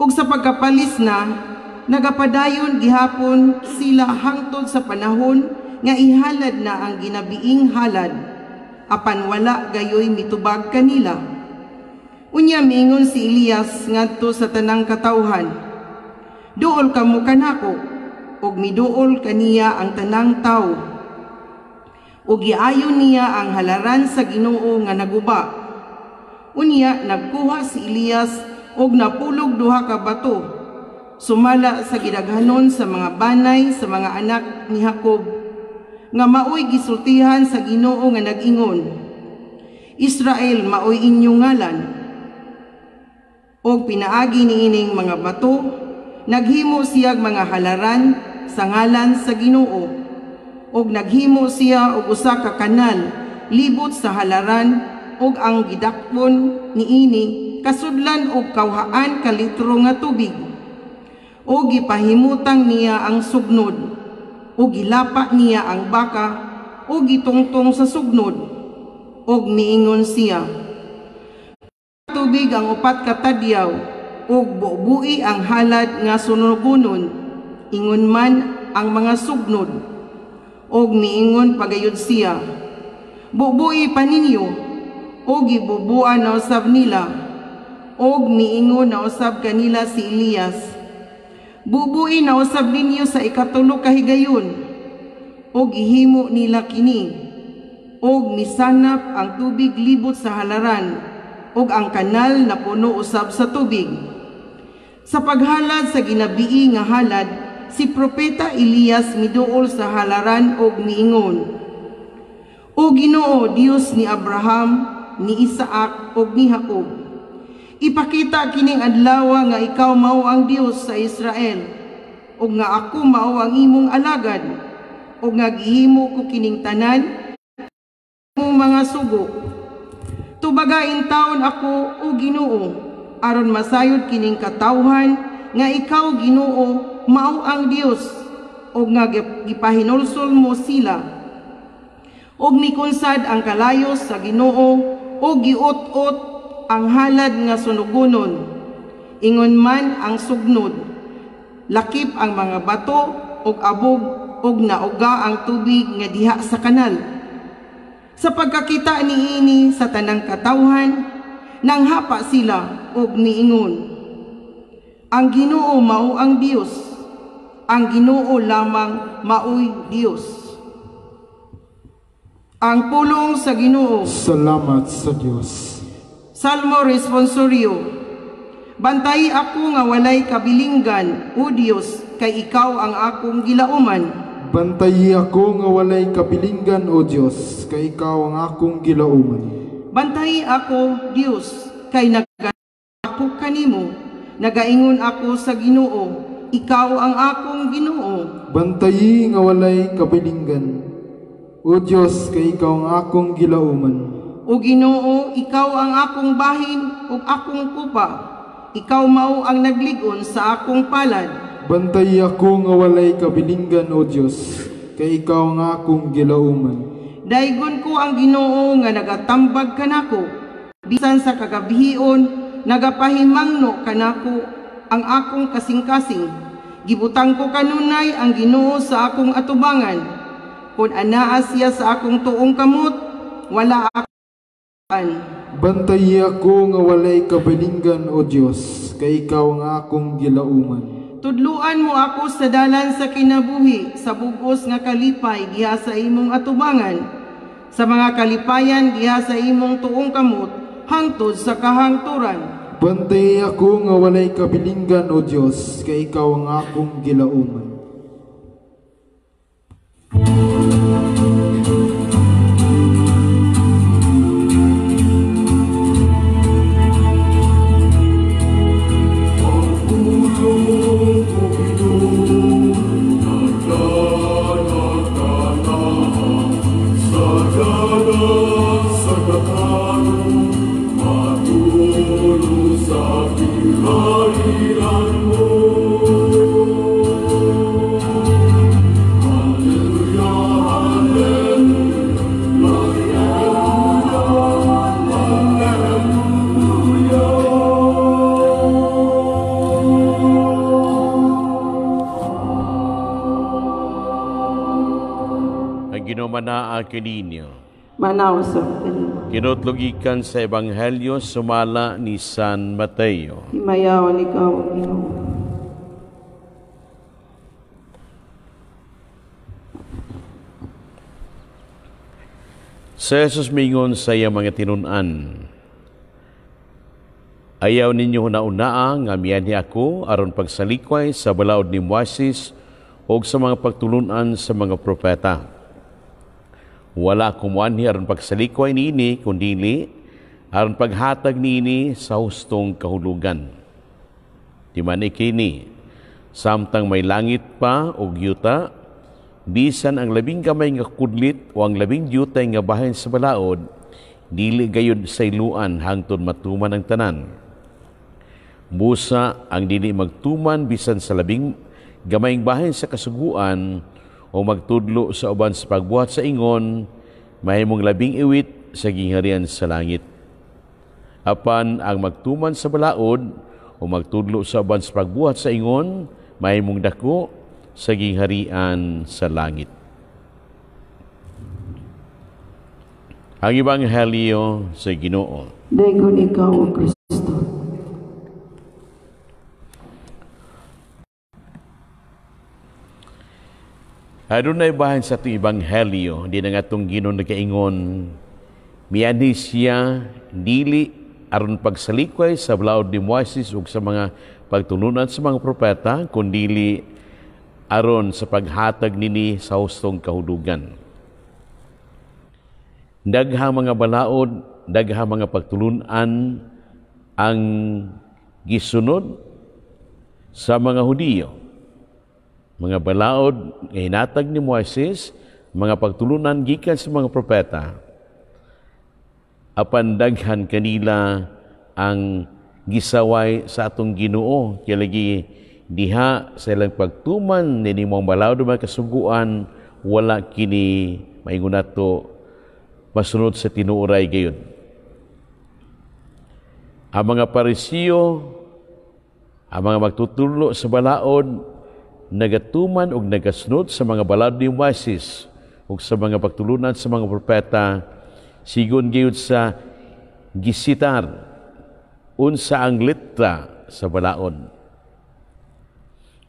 Ug sa pagkapalis na, nagapadayon gihapon sila hangtod sa panahon nga ihalad na ang ginabiing halad, apan wala gayoy mitubag kanila. Unya miingon si Elias ngadto sa tanang katawhan, duol kamo kanako, og miduol kaniya ang tanang tawo. o giayon niya ang halaran sa Ginoo nga naguba. Unya nagkuha si Elias og napulog duha ka bato, sumala sa gidaghanon sa mga banay sa mga anak ni Jacob, nga maoy gisultihan sa Ginoo nga nag-ingon, Israel maoy inyong ngalan. Og pinaagi niining mga bato, naghimo siyag mga halaran sa ngalan sa Ginoo, og naghimo siya og usa ka kanal libot sa halaran, og ang gidakpon niini kasudlan og kawhaan ka litro nga tubig. Og gipahimutang niya ang sugnod, og gilapa niya ang baka, og gitungtong sa sugnod, og niingon siya, tubig ang upat ka tadyaw, og bubui ang halad nga sunugunon, ingon man ang mga sugnod. Og niingon pagayod siya, bubui pa ninyo, og ibubuan na usab nila. Og niingon na usab kanila si Elias, bubuin na usab ninyo sa ikatulo ka higayon, og ihimo nila kini, og nisanap ang tubig libot sa halaran, og ang kanal na puno usab sa tubig. Sa paghalad sa ginabii nga halad, si Propeta Elias miduol sa halaran og miingon, O Ginoo, Dios ni Abraham, ni Isaac og ni Jacob, ipakita kining adlaw nga ikaw mao ang Dios sa Israel, og nga ako mao ang imong alagad, og nga gihimo ko kining tanan mong mga sugo. Tubagain taon ako, O Ginoo, aron masayod kining katawhan nga ikaw Ginoo mao ang Dios, og nga gipahinulsol mo sila, og mikunsad ang kalayos sa Ginoo, og giot-ot ang halad nga sunugonon, ingon man ang sugnod, lakip ang mga bato, og abog, og nauga ang tubig nga diha sa kanal. Sa pagkakita niini sa tanang katawhan, nanghapa sila og niingon, ang Ginoo mao ang Dios, ang Ginoo lamang maoy Dios. Ang pulong sa Ginoo. Salamat sa Dios. Salmo responsorio. Bantay ako nga walay kabilinggan, O Dios, kay ikaw ang akong gilauman. Bantayi ako nga walay kabilinggan, O Dios, kay ikaw ang akong gilauman. Bantayi ako, Dios, kay ako kanimo, nagaingon ako sa Ginoo, ikaw ang akong Ginoo. Bantayi nga walay kabilinggan, O Dios, kay ikaw ang akong gilauman. O Ginoo, ikaw ang akong bahin ug akong kupa, ikaw mao ang nagligon sa akong palad. Bantayi ako nga walay kabilinggan, O Dios, kay ikaw ang akong gilauman. Daygon ko ang Ginoo nga nagatambag kanako, bisan sa kagabihion nagapahimangno kanako ang akong kasing-kasing. Gibutang ko kanunay ang Ginoo sa akong atubangan. Kung anaa siya sa akong tuong kamot, wala ako. Bantayi ako nga walay kabilinggan, O Dios, kay ikaw ang akong gilauman. Tudluan mo ako sa dalan sa kinabuhi, sa bugos nga kalipay diha sa imong atubangan, sa mga kalipayan diha sa imong tuong kamot, hangtod sa kahangturan. Bantayi ako nga walay kabilinggan, O Dios, kay ikaw ang akong gilauman. Manaa kininyo. Manaw sa kanimo. Kinutlugikan sa Ebanghelyo sumala ni San Mateo. Himayawan ikaw, O Ginoo. Sa Jesus mingon sa iya mga tinunan, ayaw ninyo naunaa nga miyani ako aron pagsalikway sa balaod ni Moises o sa mga pagtulunan sa mga propeta. Wala kumuanhi aron pagsalikway niini kundili aron paghatag niini sa hustong kahulugan. Di man ikini, samtang may langit pa o yuta, bisan ang labing gamay nga kudlit o ang labing yutay nga bahin sa balaod, dili gayud sa iluan hangtod matuman ang tanan. Busa ang dili magtuman bisan sa labing gamayng bahin sa kasuguan o magtudlo sa uban sa pagbuhat sa ingon, mahimong labing iwit sa gingharian sa langit. Apan ang magtuman sa balaod o magtudlo sa uban sa pagbuhat sa ingon, mahimong dako sa gingharian sa langit. Ang Ebanghelyo sa Ginoo. Dayon ikaw, O Kristo. Adunay bahin sa itong Ebanghelyo, di na nga itong Ginoo nagkaingon, miyani siya dili aron pagsalikway sa balaod ni Moises ug sa mga pagtununan sa mga propeta, kundili aron sa paghatag nini sa hustong kahulugan. Daghang mga balaod, daghang mga pagtulunan ang gisunod sa mga Hudiyo. Mga balaod nga hinatag ni Moises, mga pagtulunan gikan sa mga propeta. Apan daghan kanila ang gisaway sa atong Ginoo, kaya lagi diha sa ilang pagtuman nini mong balaod mga kasuguan, wala kini maingon nato masunod sa tinuoray gayon. Ang mga Parisiyo, ang mga magtutulo sa balaod, nagatuman ug nagasunod sa mga balaod ni Moises ug sa mga pagtulunan sa mga propeta, sigon gayud sa gisitar unsa ang letra sa balaod.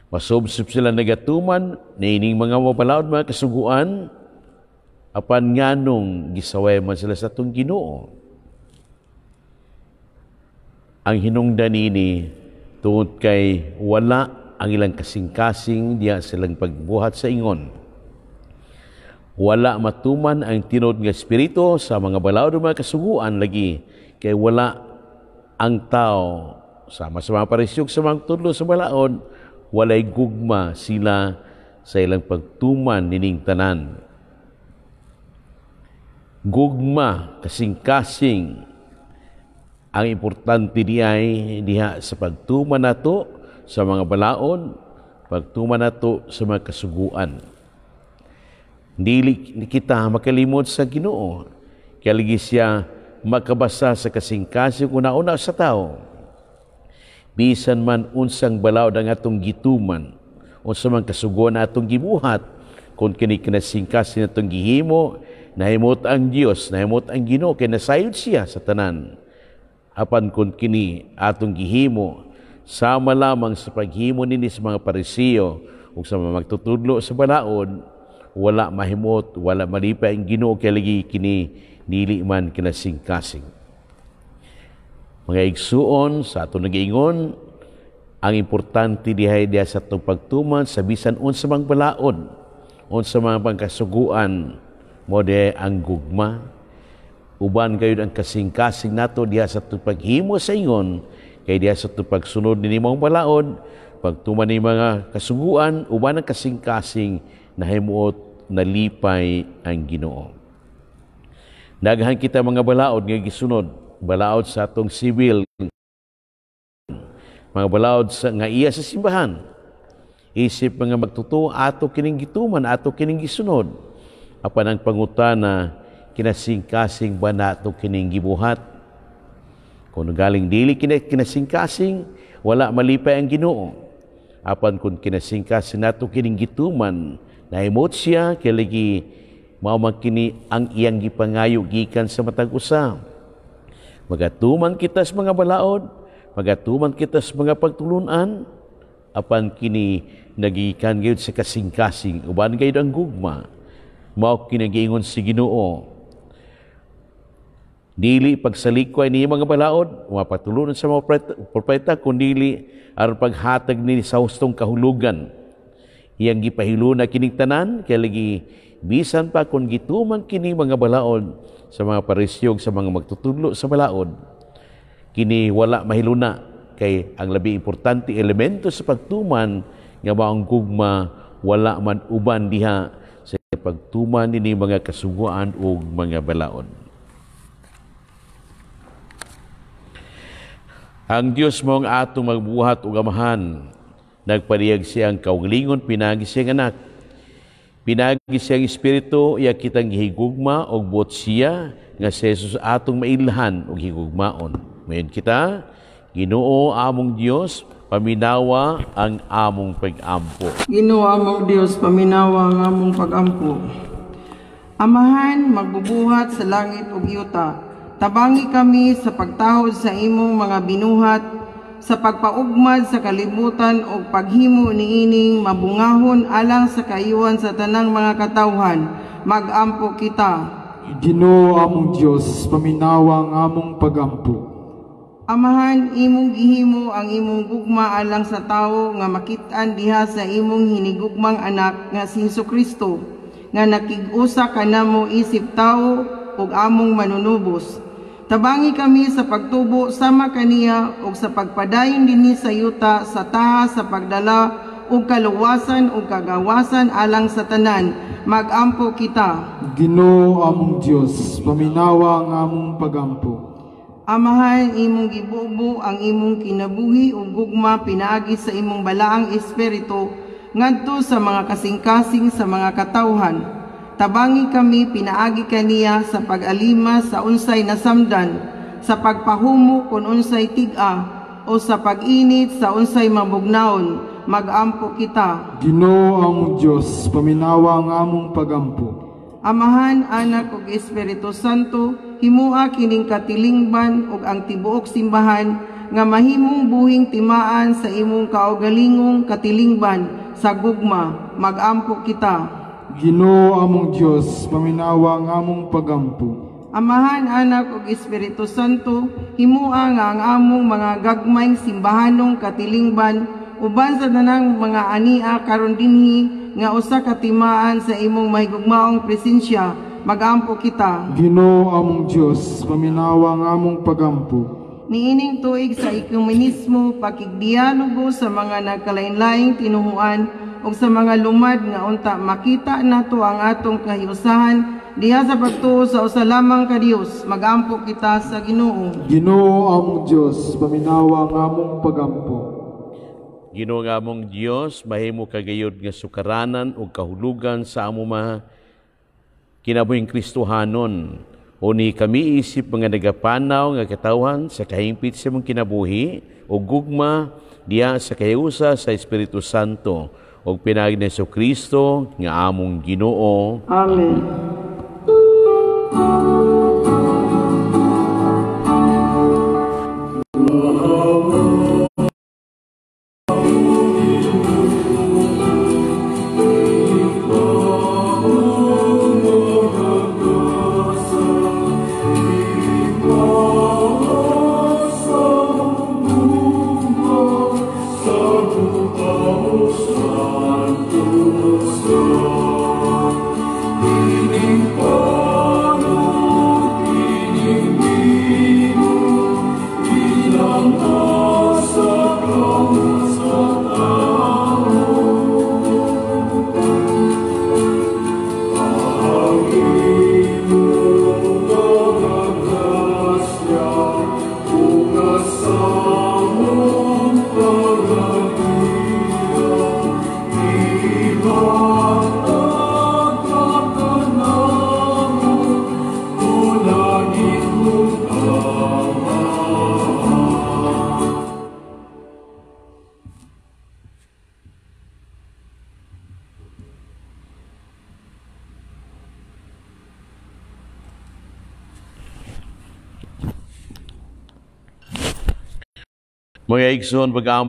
Masubsob sila nagatuman na ining mga mapalaod mga kasuguan, apan nganong gisaway man sila sa itong Ginoo. Ang hinungdan nini tungod kay wala ang ilang kasing-kasing diya silang pagbuhat sa ingon. Wala matuman ang tinod nga espiritu sa mga balaod mga kasuguan lagi, kay wala ang tao sama sa mga Parisiyog sa mga tudlo sa balaod, walay gugma sila sa ilang pagtuman nining tanan. Gugma, kasing-kasing, ang importante diha sa pagtuman nato sa mga balaod, pagtuman nato sa mga kasuguan. Dili kita makalimot sa Ginoo, kaya lagi siya makabasa sa kasing-kasing una-una sa tao. Bisan man unsang balaod ang atong gituman, unsa man kasuguan atong gibuhat, kung kini kinasingkasing atong gihimo, nahimot ang Dios, nahimot ang Ginoo, kay nasayod siya sa tanan. Apan kung kini atong gihimo, sama lamang sa paghimo nini sa mga Parisiyo ug sa mga magtutudlo sa balaod, wala mahimot, wala malipay ang Ginoo, kay lagi kini dili man kinasingkasing. Mga igsuon sa ato nag-iingon, ang importante dihay sa atong pagtuman sa bisan unsa mang balaod, unsa mang pagkasuguan, mo ang gugma. Uban kayo ang kasing-kasing nato diha sa atong paghimo sa ingon, kay diha sa atong pagsunod ni mga balaod, pagtuman ni mga kasuguan, uban ang kasing-kasing nahimuot nalipay ang Ginoo. Daghan kita mga balaod nga gisunod, balaod sa atong sibil, mga balaod sa nga iya sa simbahan. Isip mga magtuto, ato kining gituman, ato kining gisunod. Apan ang pangutana, kinasing-kasing ba nato kining gibuhat? Kung galing dili kinasing-kasing, wala malipay ang Ginoo. Apan kung kinasing-kasing nato kining gituman, nahimot siya, kaya lagi mao man kini ang iyang gipangayo gikan sa matag usa. Magatuman kita sa mga balaod, magatuman kita sa mga pagtulunan, apan kini nagikan gayud sa kasing-kasing, uban gayud ang gugma. Mao kini giingon si Ginoo, Dili pagsalikway ni mga balaod, mapatulunan sa mga propeta, kundili aron paghatag ni sa hustong kahulugan. Iyang gipahilo na kining tanan, kaya lagi bisan pa kung gituman kini mga balaod sa mga parisyog sa mga magtutudlo sa balaod, kini wala mahiluna kay ang labi importante elemento sa pagtuman nga maong gugma wala man uban diha sa pagtuman ni mga kasuguan o mga balaod. Ang Diyos mong atong magbuhat ug amahan, nagpariyag siyang kaugalingon, pinagi siyang anak. Pinagi siyang Espiritu, iya kitang gihigugma og buot siya, nga si Jesus atong mailhan og higugmaon. Mayon kita, Ginoo among Dios, paminawa ang among pag-ampo. Ginoo among Dios, paminawa ang among pag-ampo. Amahan, magbubuhat sa langit ug yuta. Tabangi kami sa pagtahod sa imong mga binuhat, sa pagpaugmad sa kalibutan o paghimo niining mabungahon alang sa kayuhan sa tanang mga katawhan. Mag-ampo kita. Ginoo among Dios, paminawa ang among pag-ampo. Amahan, imong gihimo ang imong gugma alang sa tawo nga makit-an diha sa imong hinigugmang anak nga si Hesukristo, nga nakig-usa kanamo isip tawo ug among manunubos. Tabangi kami sa pagtubo sama kaniya ug sa pagpadayon dinhi sa yuta sa taha sa pagdala ug kaluwasan ug kagawasan alang sa tanan. Mag-ampo kita. Ginoo among Dios, paminawa ang among pag-ampo. Amahan, imong gibubo ang imong kinabuhi ug gugma pinaagi sa imong balaang espiritu ngadto sa mga kasing-kasing sa mga katawhan. Tabangi kami pinaagi kaniya sa pag-alima sa unsay nasamdan, sa pagpahumo kung unsay tig-a, o sa pag-init sa unsay mabugnaon. Mag-ampo kita. Ginoo among Dios, paminawa ang among pag-ampo. Amahan, Anak ug Espiritu Santo, himua kining katilingban ug ang tibuok simbahan nga mahimong buhing timaan sa imong kaugalingong katilingban sa gugma. Mag-ampo kita. Ginoo among Dios, paminawa ang among pag-ampo. Amahan, Anak ug Espiritu Santo, himua nga ang among mga gagmayng simbahanong katilingban uban sa tanang mga ania karon dinhi nga usa ka timaan sa imong mahigugmaong presensya. Mag-ampo kita. Ginoo among Dios, paminawa ang among pag-ampo. Niining tuig sa ekumenismo, pakigdialogo sa mga nagkalain-laing tinuhuan o sa mga lumad nga unta makita nato ang atong kahiusahan diha sa pagtuo sa usa lamang ka Dios. Mag-ampo kita sa Ginoo. Ginoo among Dios, paminawa ang among pag-ampo. Ginoo nga among Dios, mahimo kagayod nga sukaranan ug kahulugan sa among mga kinabuhing Kristohanon. Uni kami isip mga nagapanaw nga katawhan sa kahimpit sa mong kinabuhi o gugma diya sa kahiusa sa Espiritu Santo o pinagi ni Jesucristo nga among Ginoo. Amen. Mga igsoon, pag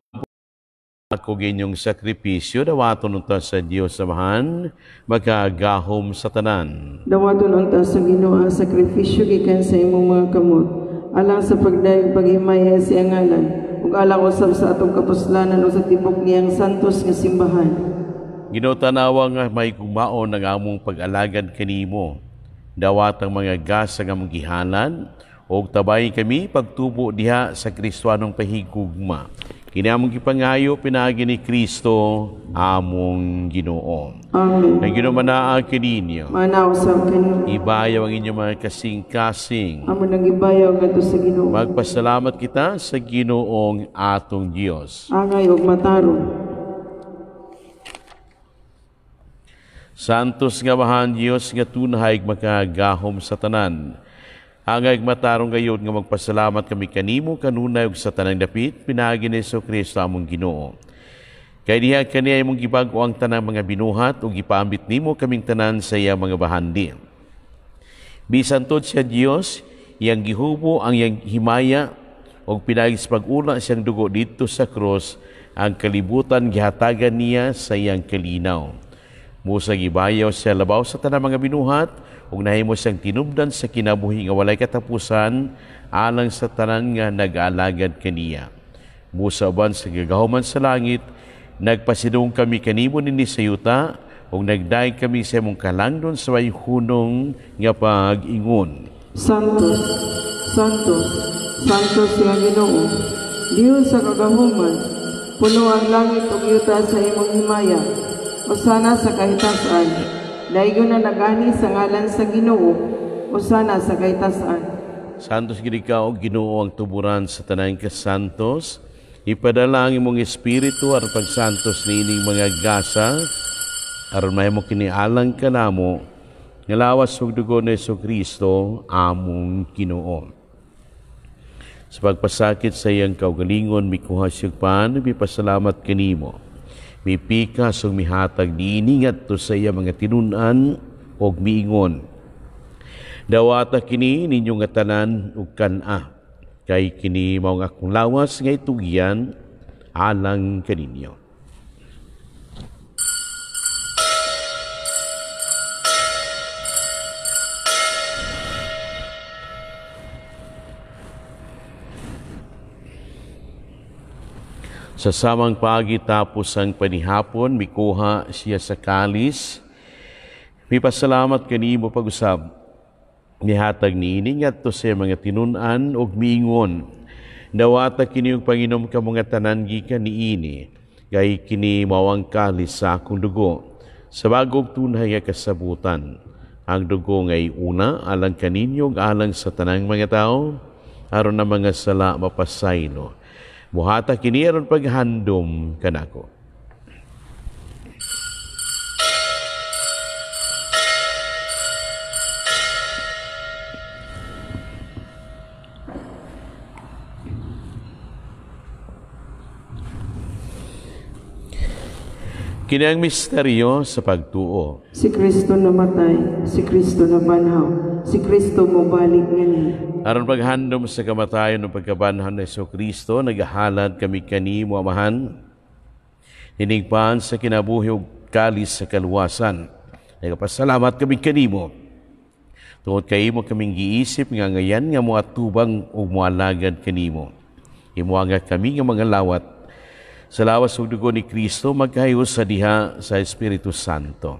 ako ginyong sakripisyo, dawaton unta sa Dios Amahan, magagahom sa tanan. Dawaton unta sa Ginoo ang sakripisyo gikan sa imong mga kamot, alang sa pagdayeg paghimaya sa iyang ngalan, ug alang usab sa atong kapuslanan o sa tibok niyang santos nga simbahan. Ginoo, tanawa nga may kumaon ang among pag-alagad kanimo. Dawat ang mga gasa nga mong gihalan, ug tabay kami pagtubo diha sa Kristiyanong pahigugma. Kini among gipangayo pinaagi ni Kristo among Ginoo. Amen. Ang Ginoo manaa kaninyo. Manaw sa kanimo. Ibayaw ang inyong mga kasing-kasing. Amo nang ibayaw ngadto sa Ginoo. Magpasalamat kita sa Ginoong atong Dios. Angay ug matarong. Santos nga Amahan Dios nga tunay makagahom sa tanan. Angay matarong gayud nga magpasalamat kami kanimo kanunay ug sa tanang dapit pinaagi ni Jesu-Kristo among Ginoo. Kay diha kaniya imong gibag-o ang tanang mga binuhat ug gipaambit nimo kaming tanan sa iya mga bahandi. Bisan tod siya Dios, iyang gihubo ang iyang himaya ug pinaagi sa pag-ula siyang dugo didto sa krus, ang kalibutan gihatagan niya sa iyang kalinaw. Musa gibayaw siya labaw sa tanang mga binuhat ug nahimo siyang tinubdan sa kinabuhi nga walay katapusan alang sa tanan nga nag-alagad kaniya. Musa uban sa gagahuman sa langit, nagpasidong kami kanimo nini sa yuta ug nagdaig kami sa imong kalangdon sa way hunong nga pag-ingon. Santos, Santos, Santos nga Ginoo, Dios sa kagahuman, puno ang langit ug yuta sa imong himaya. Usana sa kahitasan, daigo na nagani sa ngalan sa Ginoo, usana sa kahitasan. Santos gid ikaw, Ginoo, ang tuburan sa tanan ka santos. Ipadala ang imong espiritu aron pagsantos niining mga gasa aron mahimo kinialang kanamo nga lawas ug dugo ni Jesu-Kristo among Ginoo. Sa pagpasakit sa iyang kaugalingon mikuha siyang pan, mipasalamat kanimo. Mipikas o mihatag niini ngadto sa iya mga tinun-an o miingon. Dawata kini ninyo nga tanan ug kan-a, kay kini mao nga akong lawas nga itugyan alang kaninyo. Sa samang pagi tapos ang panihapon, mikuha siya sa kalis. Mipasalamat kanimo pag-usab. Nihatag niini ngadto sa mga tinun-an ug miingon. Dawata kini og panginom ka mga tanan gikan niini. Kay kini mao ang kalis sa akong dugo. Sa bagong tunay nga kasabutan. Ang dugo ngay una alang kaninyo ug alang sa tanang mga tao aron na mga sala mapasaylo. Buhata kini aron paghandom kanako. Kini ang misteryo sa pagtuo. Si Kristo namatay, si Kristo nabanhaw, si Kristo mobalik ngani. Aron paghandom sa kamatayon ng pagkabanhaw ni Jesu-Kristo, nagahalad kami kanimo, Amahan. Hinigpaan sa kinabuhi ug kalis sa kaluwasan. Nagapasalamat kami kanimo. Tungod kay imo kaming giisip nga ngayan nga moatubang ug moalagad kanimo. Imuanga kami nga mga lawat sa lawas ug dugo ni Kristo magkahayos sa diha sa Espiritu Santo.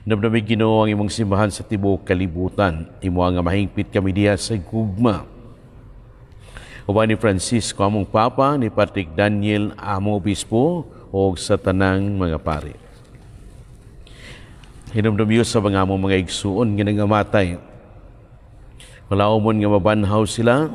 Namnamig Ginoo ang imong simbahan sa tibuok kalibutan. Imo nga mahingpit kami diha sa gugma. Uban ni Francisco among Papa, ni Patrick Daniel among Obispo o sa tanang mga pari. Hinumdumyo sa mga among mga igsuon nga nangamatay. Malaumon nga mabanhaw sila.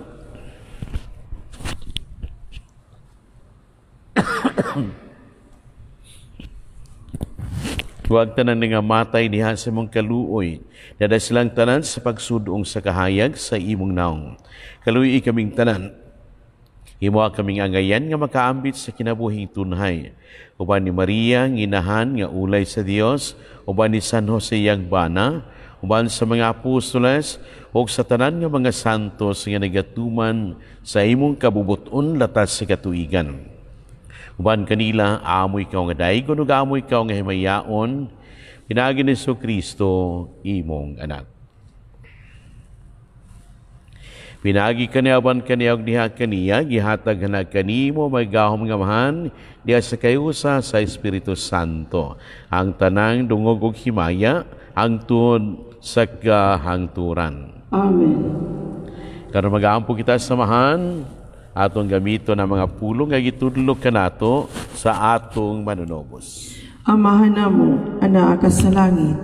Huwag tanan nga matay diha sa mong kaluoy. Dada silang tanan sa pagsudong sa kahayag sa imong naong. Kaluoy kaming tanan. Imo kaming angayan nga makaambit sa kinabuhing tunhay. Uban ni Maria, nginahan nga ulay sa Dios, uban ni San Jose yang bana, uban sa mga apostoles, o sa tanan nga mga santos nga nagatuman sa imong kabubuton latas sa katuigan. Uban kanila, amo ikaw nga daigon, ug amo ikaw nga himayaon, pinagi ni Kristo, imong anak. Pinagi kaniaban kaniya og diha kaniya, gihatag na kanimo may gahom nga mahan, diha sa kayusa sa Espiritu Santo. Ang tanang dungog ug himaya, hangtod sa kahangturan. Amen. Karon mag-aampo kita samahan, atong gamito na mga pulong nga gitudlok kanato sa atong manunobos. Amahan namo, ana ka sa langit,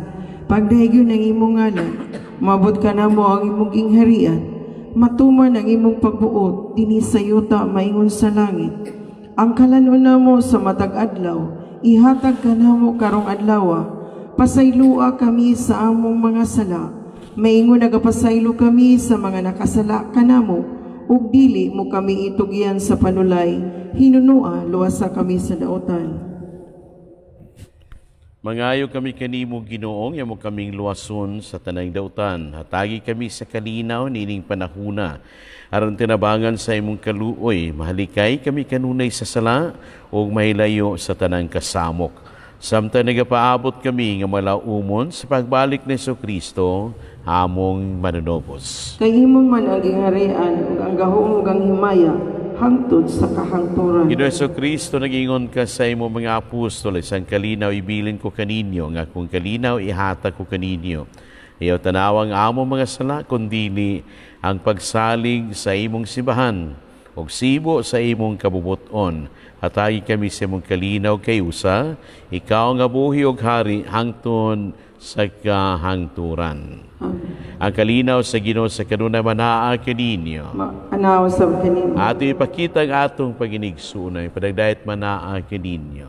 pagdahigyon ang imong ngalan, mabot ka namo ang imong gingharian, matuman ang imong pagbuot, dinhi sa yuta maingon sa langit. Ang kalanon namo sa matag adlaw, ihatag ka namo karong adlaw, pasaylua kami sa among mga sala, maingon nagapasaylo kami sa mga nakasala kanamo, ug dili mo kami itugyan sa panulay, hinunua luwasa kami sa daotan. Mangayo kami kanimo Ginoong, yamo kaming luwason sa tanang dautan. Hatagi kami sa kalinaw nining panahuna. Aron tinabangan sa imong kaluoy, mahalikay kami kanunay sa sala o mahilayo sa tanang kasamok. Samtang nagapaabot kami nga malaumon sa pagbalik ni Kristo, among manunobos. Kay imong man ang gingharian ug ang gahom ug ang himaya hangtod sa kahangturan. Ginoong Kristo, nag-ingon ka sa imo mga apostol, isang kalinaw ibilin ko kaninyo, nga kung kalinaw ihatag ko kaninyo. Ayaw tanawang amo mga sala, kundili ang pagsalig sa imong simbahan, o sibo sa imong kabubuton. Hatagi kami sa imong kalinaw kayusa, ikaw nga buhi og hari hangtod sa kahangturan. Ang kalinaw sa Ginoo sa kanuna manaa kaninyo. Anaw sa kaninyo. Ato ipakita ang atong paginigsunay, padagdayat manaa kaninyo.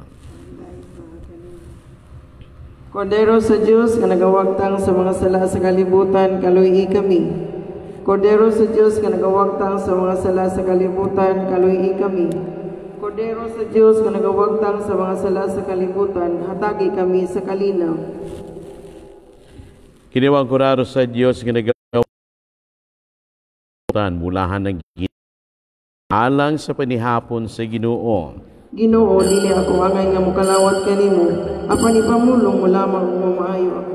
Kordero sa Dios nga nagawagtang sa mga sala sa kalibutan, kaluyi kami. Kordero sa Dios nga nagawagtang sa mga sala sa kalibutan, kaluyi kami. Kordero sa Dios nga nagawagtang sa mga sala sa kalibutan, hatagi kami sa kalinaw. Kiniwang kuraro sa Diyos nga nagawagtang mulahan ng alang sa panihapon sa Ginoo. Ginoo, dili ako angay nga mukalawat kanimo, apan ipamulong mo lamang kung maayo ako.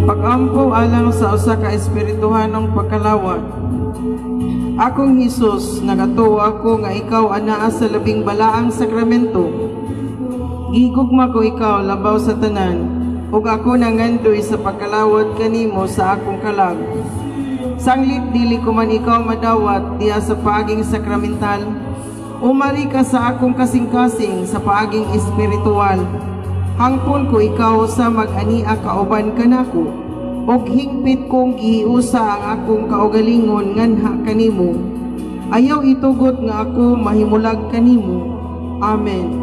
Pag-ampo alang sa usa ka espirituhanong pagkalawat. Akong Hesus, nagatuo ako nga ikaw anaa sa labing balaang sakramento. Gigugma ko ikaw labaw sa tanan, ug ako nangandoy sa pagkalawat kanimo sa akong kalag. Sanglit dili ko man ikaw madawat diha sa paaging sakramental. Umari ka sa akong kasing-kasing sa paaging espiritual. Hangpon ko ikaw sa mag-ania kauban kanako, og hingpit kong gihiusa ang akong kaugalingon nganha kanimo. Ayaw itugot nga ako mahimulag kanimo. Amen.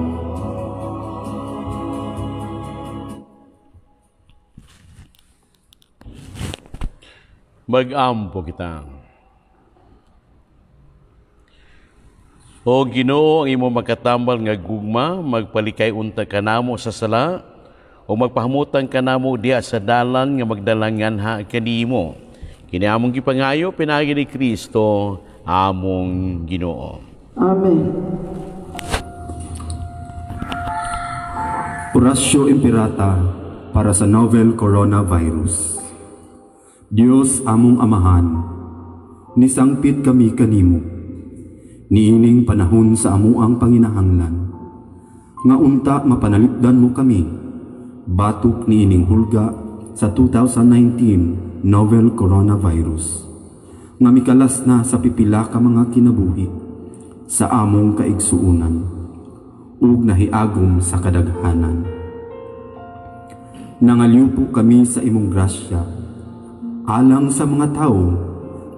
Mag-ampo kita. O Ginoo, ang imo makatambal nga gugma, magpalikay unta kanamo sa sala, o magpahamutan kanamo diha sa dalan nga magdalangan ha kanimo. Kini among gipangayo pinagi ni Kristo, among Ginoo. Amen. Orasyo Imperata para sa novel coronavirus. Dios among amahan, nisangpit kami kanimo. niining panahon sa amuang panginahanglan. Nga unta mapanalipdan mo kami, batok niining hulga sa 2019 novel coronavirus. Nga mikalas na sa pipila ka mga kinabuhi sa among kaigsuunan, ug nahiagom sa kadaghanan. Nangaliw po kami sa imong grasya, alang sa mga tao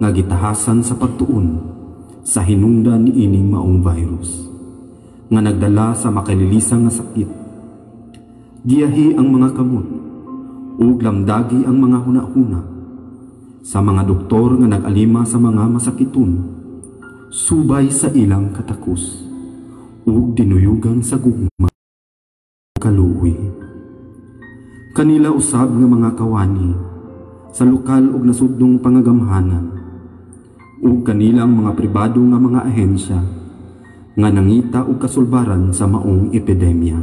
nga gitahasan sa pagtuon sa hinungdan ni ining maong virus, nga nagdala sa makalilisang nga sakit. Giyahi ang mga kamot, ug lamdagi ang mga hunahuna, sa mga doktor nga nag-alima sa mga masakiton, subay sa ilang katakos, ug dinuyugan sa gugma kaluoy. Kanila usab nga mga kawani sa lokal ug nasudnong pangagamhanan, ug kanilang mga pribado nga mga ahensya nga nangita og kasulbaran sa maong epidemya.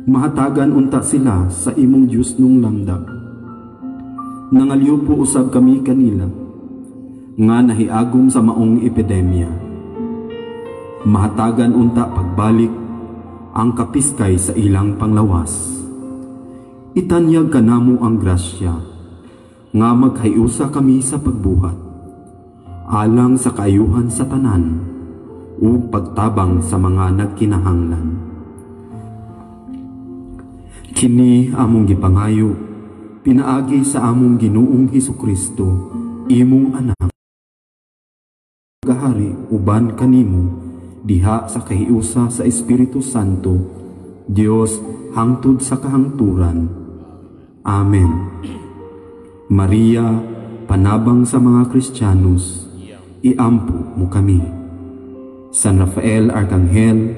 Mahatagan unta sila sa imong Dios nung lamdag. Nangaliw po usab kami kanila nga nahiagom sa maong epidemya. Mahatagan unta pagbalik ang kapiskay sa ilang panglawas. Itanyag kanamo ang grasya nga maghiusa kami sa pagbuhat, alang sa kaayuhan sa tanan ug pagtabang sa mga nagkinahanglan. Kini among gipangayo pinaagi sa among Ginoong Hesukristo, imong anak, gahari uban kanimo diha sa kahiusa sa Espiritu Santo, Dios hangtod sa kahangturan. Amen. Maria, panabang sa mga Kristiyanos, iampo mo kami. San Rafael Arcangel,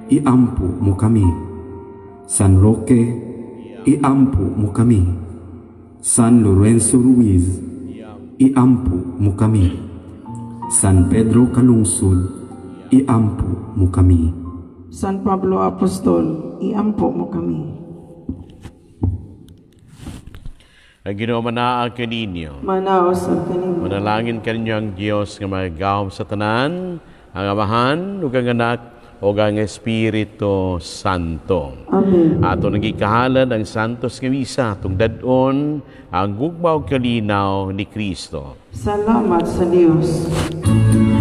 iampo mo kami. San Roque, iampo mo kami. San Lorenzo Ruiz, iampo mo kami. San Pedro Calungsod, iampo mo kami. San Pablo Apostol, iampo mo kami. Ang Ginoo manaag kaninyo. Manaos ang kanimo. Manalangin kaninyo ang Dios nga magagahom sa tanan, ang Amahan, ug ang Anak, ug ang Espiritu Santo. Amen. Ato nagikahalan ang Santos nga Misa, tung dadon ang gugma ug kalinaw ni Kristo. Salamat sa Dios. Salamat.